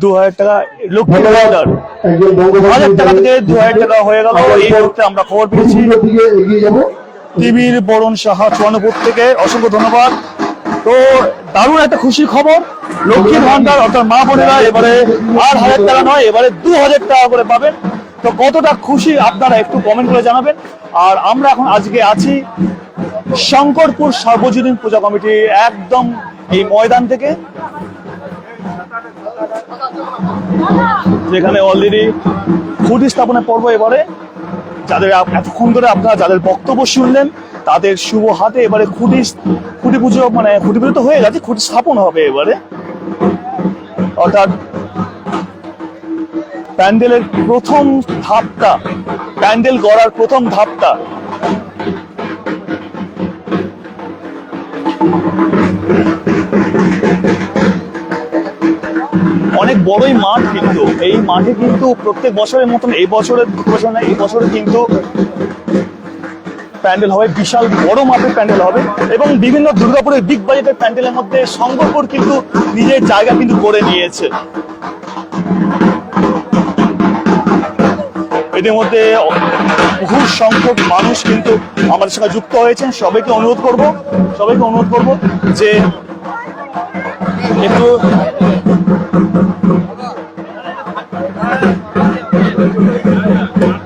2000 টাকা লক্ষ্মীর ভান্ডার, 1000 টাকা থেকে 2000 টাকা হয়ে গেল। এই মুহূর্তে আমরা খবর পেয়েছি টিভির বরুণ সাহা চুয়ান্নপুর থেকে, অসংখ্য ধন্যবাদ। তো দারুণ একটা খুশি খবর, লক্ষ্মীর ভান্ডার অর্থাৎ মা বোনেরা এবারে আর 1000 টাকা নয়, এবারে 2000 টাকা করে পাবেন। তো কতটা খুশি আপনারা একটু কমেন্ট করে জানাবেন। আর আমরা এখন আজকে আছি শঙ্করপুর সার্বজনীন পূজা কমিটি একদম এই ময়দান থেকে, যেখানে অলরেডি খুঁটি স্থাপনের পর্ব এবারে, যাদের এতক্ষণ ধরে আপনারা যাদের বক্তব্য শুনলেন তাদের শুভ হাতে এবারে খুঁটি পুজো, মানে খুঁটি পুজো তো হয়ে গেছে, খুঁটি স্থাপন হবে এবারে। অর্থাৎ প্যান্ডেলের প্রথম ধাপটা, প্যান্ডেল গড়ার প্রথম ধাপটা অনেক বড়ই মাঠ, কিন্তু এই মাঠে কিন্তু প্রত্যেক বছরের মতন এই বছরের এই বছরে কিন্তু প্যান্ডেল হবে, বিশাল বড় মাপের প্যান্ডেল হবে এবং বিভিন্ন দুর্গাপুরের বিগ বাজেটের প্যান্ডেলের মধ্যে শঙ্করপুর কিন্তু নিজের জায়গা কিন্তু করে নিয়েছে। ইতিমধ্যে বহু সংখ্যক মানুষ কিন্তু আমাদের সঙ্গে যুক্ত হয়েছেন। সবাইকে অনুরোধ করব যে একটু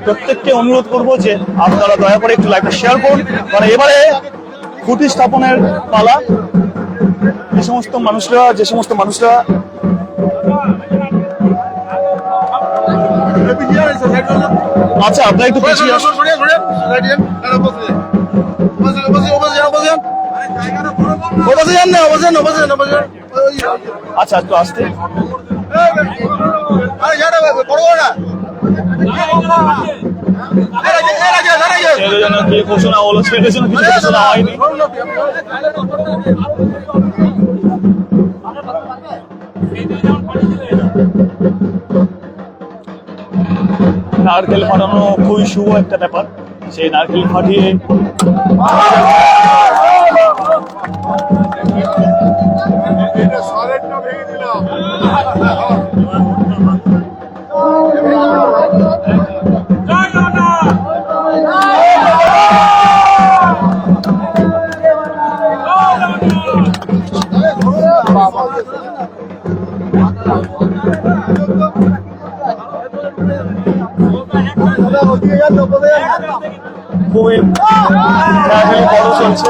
প্রত্যেককে অনুরোধ করব যে আপনারা দয়া করে একটু লাইভটা শেয়ার করুন, কারণ এবারে খুঁটি স্থাপনের পালা। যে সমস্ত মানুষরা আচ্ছা, আপনারা একটু পিছিয়ে আসুন। আচ্ছা, একটু আসতে। ছেলের জন্য কি ঘোষণা হলো? ছেলের জন্য কিছু ঘোষণা হয়নি। নারকেল ফাটানো খুবই শুভ একটা ব্যাপার। সেই নারকেল ফাটিয়ে খুবই বড় চলছে।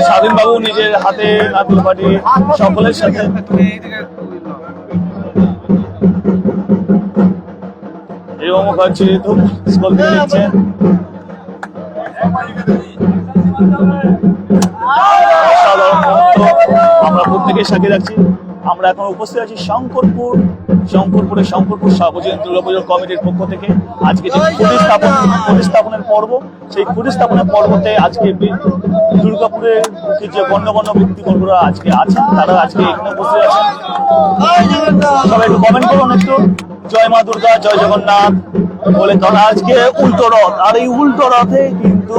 স্বাধীন বাবু নিজের হাতে নারকেল ফাটি সকলের সাথে এবং মুখার্জি ধূপ স্কুল থেকে দিচ্ছেন। আমরা প্রত্যেকে সাথে রাখছি। আমরা এখন উপস্থিত আছি শঙ্করপুর সার্বজনীন দুর্গাপুজোর কমিটির পক্ষ থেকে। আজকে যে খুঁটি স্থাপনের পর্ব, সেই খুঁটি স্থাপনের পর্বতে আজকে দুর্গাপুরের যে গণ্যমান্য ব্যক্তিবর্গরা আজকে আছেন, তারা আজকে এখানে উপস্থিত আছেন। সবাই একটু কমেন্ট করুন, একটু জয় মা দুর্গা, জয় জগন্নাথ বলে। কারণ আজকে উল্টো রথ, আর এই উল্টো রথে কিন্তু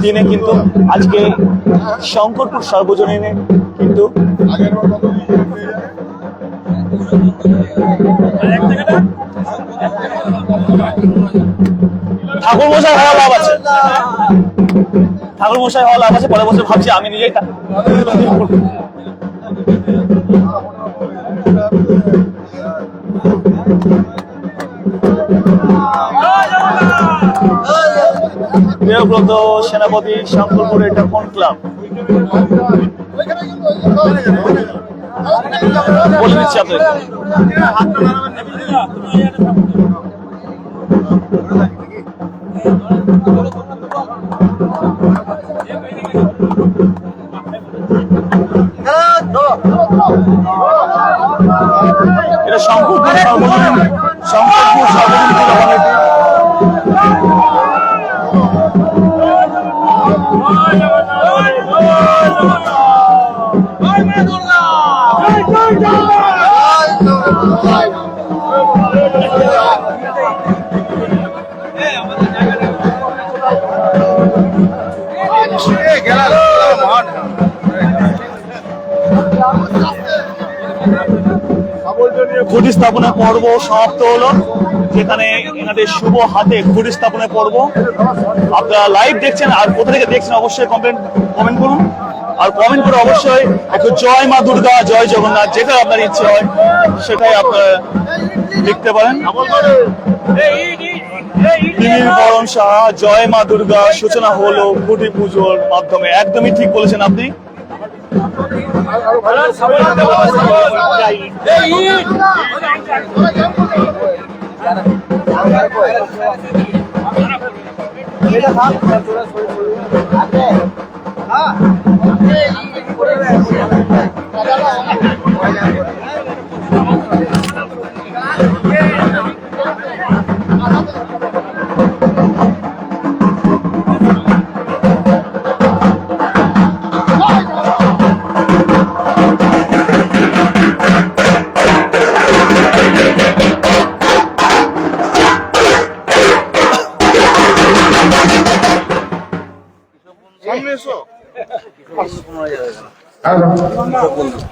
দিনে কিন্তু আজকে শঙ্করপুর সার্বজনীনে কিন্তু ঠাকুরমশাই হওয়া লাভ আছে। পরের বছর ভাবছি আমি নিজেই দেবব্রত সেনাপতি, শঙ্করপুর, এটা কোন ক্লাব বলে দিচ্ছি আপনাদের। এটা শঙ্করপুর সার্বজনীন খুঁটি স্থাপনের পর্ব সমাপ্ত হলো, যেখানে এনাদের শুভ হাতে খুঁটি স্থাপনের পর্ব। আপনারা লাইভ দেখছেন, আর কোথা থেকে দেখছেন অবশ্যই কমেন্ট করুন। আর কমেন্ট করে অবশ্যই একটু জয় মা দুর্গা, জয় জগন্নাথ, যেটা আপনার ইচ্ছে হয় সেটাই আপনারা লিখতে পারেন। তিমির বরণ সাহা, জয় মা দুর্গা, সূচনা হলো খুঁটি পুজোর মাধ্যমে। একদমই ঠিক বলেছেন আপনি।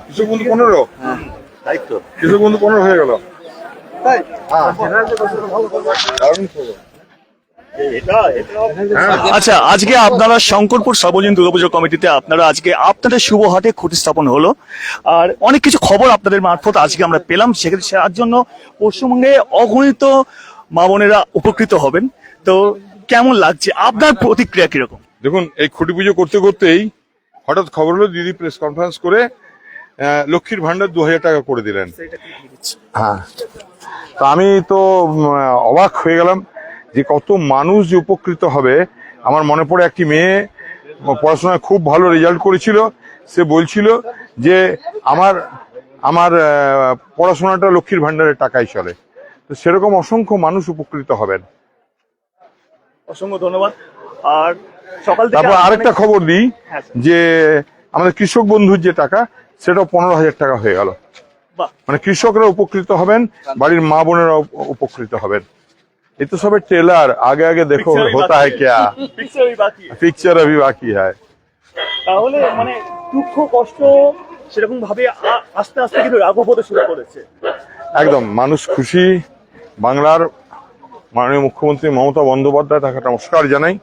কৃষক বন্ধু 15, তাই তো। কৃষক বন্ধু 15 হয়ে গেল। দারুণ খবর। আচ্ছা, আজকে আপনারা শঙ্করপুর সর্বজনীন দুর্গাপুজো কমিটিতে আপনারা আজকে আপনাদের শুভ হাটে খুঁটি স্থাপন হলো, আর অনেক কিছু খবর আপনাদের মারফত আজকে আমরা পেলাম, সেক্ষেত্রে তার জন্য পশ্চিমবঙ্গে অগণিত মা বোনেরা উপকৃত হবেন। তো কেমন লাগছে, আপনার প্রতিক্রিয়া কিরকম? দেখুন, এই খুঁটি পুজো করতে করতেই হঠাৎ খবর হলো দিদি প্রেস কনফারেন্স করে লক্ষ্মীর ভান্ডার 2000 টাকা করে দিলেন। হ্যাঁ, তো আমি তো অবাক হয়ে গেলাম যে কত মানুষ যে উপকৃত হবে। আমার মনে পড়ে একটি মেয়ে পড়াশোনায় খুব ভালো রেজাল্ট করেছিল, সে বলছিল যে আমার পড়াশোনাটা লক্ষ্মীর ভান্ডারের টাকাই চলে। তো সেরকম অসংখ্য মানুষ উপকৃত হবেন। অসংখ্য ধন্যবাদ। আর সকাল থেকে তারপর আরেকটা খবর দিই হ্যাঁ। যে আমাদের কৃষক বন্ধুর যে টাকা, সেটাও 15,000 টাকা হয়ে গেল। বাহ। মানে কৃষকরা উপকৃত হবেন, বাড়ির মা বোনেরা উপকৃত হবেন। ये तो सब ट्रेलर, आगे आगे देखो होता है क्या, पिक्चर अभी बाकी है। তাহলে মানে দুঃখ কষ্ট সেরকম ভাবে আস্তে আস্তে কিন্তু রাঘব হতে শুরু করেছে। একদম মানুষ খুশি। বাংলার মাননীয় মুখ্যমন্ত্রী মমতা বন্দ্যোপাধ্যায়, তাকে নমস্কার জানাই।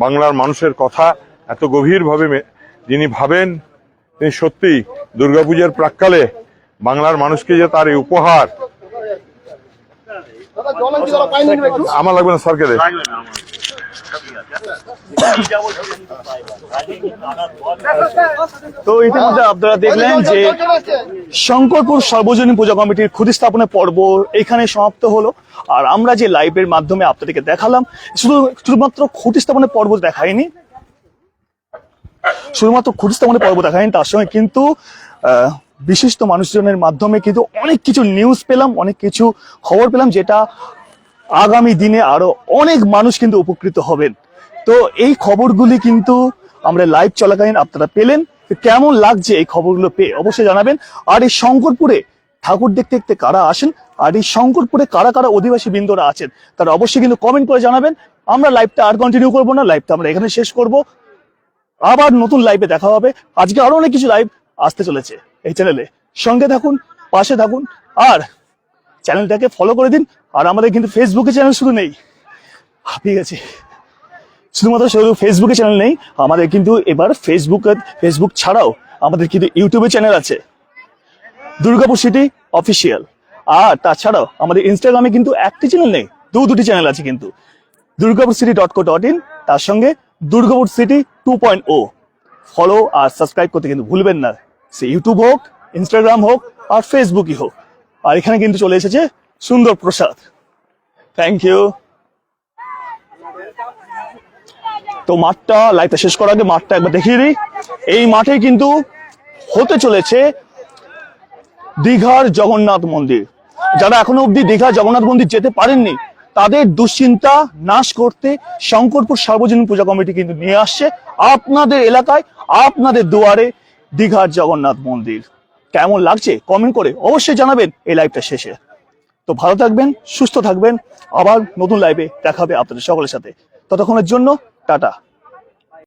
বাংলার মানুষের কথা এত গভীরভাবে যিনি ভাবেন, তিনি সত্যি দুর্গাপূজার প্রাক্কালে বাংলার মানুষকে যে তার এই উপহার, আমার লাগবে না, স্যারকে দে। তো ইতিমধ্যে আপনারা দেখলেন যে শঙ্করপুর সর্বজনীন পূজা কমিটির খুঁটি স্থাপনের পর্ব এখানে সমাপ্ত হলো। আর আমরা যে লাইভের মাধ্যমে আপনাদেরকে দেখালাম, শুধুমাত্র খুঁটি স্থাপনের পর্ব দেখায়নি, তার সঙ্গে কিন্তু বিশিষ্ট মানুষজনের মাধ্যমে কিন্তু অনেক কিছু নিউজ পেলাম, অনেক কিছু খবর পেলাম, যেটা আগামী দিনে আরো অনেক মানুষ কিন্তু উপকৃত হবেন। তো এই খবরগুলি কিন্তু আমরা লাইভ চলাকালীন আপনারা পেলেন। কেমন লাগছে এই খবরগুলো পেয়ে অবশ্যই জানাবেন। আর এই শঙ্করপুরে ঠাকুর দেখতে দেখতে কারা আসেন, আর এই শঙ্করপুরে কারা কারা অধিবাসী বৃন্দরা আছেন, তারা অবশ্যই কিন্তু কমেন্ট করে জানাবেন। আমরা লাইভটা আর কন্টিনিউ করবো না, লাইভটা আমরা এখানে শেষ করব। আবার নতুন লাইভে দেখা হবে। আজকে আরো অনেক কিছু লাইভ আসতে চলেছে এই চ্যানেলে, সঙ্গে থাকুন, পাশে থাকুন, আর চ্যানেলটাকে ফলো করে দিন। আর আমাদের কিন্তু ফেসবুকে চ্যানেল শুধু নেই, ঠিক আছে, শুধুমাত্র ফেসবুকে চ্যানেল নেই, আমাদের কিন্তু এবার ফেসবুক ছাড়াও আমাদের কিন্তু ইউটিউবে চ্যানেল আছে, দুর্গাপুর সিটি অফিসিয়াল। আর তাছাড়াও আমাদের ইনস্টাগ্রামে কিন্তু একটি চ্যানেল নেই, দুটি চ্যানেল আছে কিন্তু, durgapurcity.co.in, তার সঙ্গে দুর্গাপুর সিটি 2.0। ফলো আর সাবস্ক্রাইব করতে কিন্তু ভুলবেন না, সে ইউটিউব হোক, ইনস্টাগ্রাম হোক, আর ফেসবুকই হোক। আর এখানে কিন্তু চলে এসেছে সুন্দর প্রসাদ। Thank you. তো মাঠটা, লাইভটা শেষ করার আগে মাঠটা একবার দেখিয়ে দিই। এই মাঠে কিন্তু হতে চলেছে দীঘার জগন্নাথ মন্দির। যারা এখনো অব্দি দীঘা জগন্নাথ মন্দির যেতে পারেননি, তাদের দুশ্চিন্তা নাশ করতে শঙ্করপুর সর্বজনীন পূজা কমিটি কিন্তু নিয়ে আসছে আপনাদের এলাকায়, আপনাদের দুয়ারে দীঘার জগন্নাথ মন্দির। কেমন লাগছে কমেন্ট করে অবশ্যই জানাবেন এই লাইভটা শেষে। তো ভালো থাকবেন, সুস্থ থাকবেন, আবার নতুন লাইভে দেখা হবে আপনাদের সকলের সাথে। ততক্ষণের জন্য টাটা।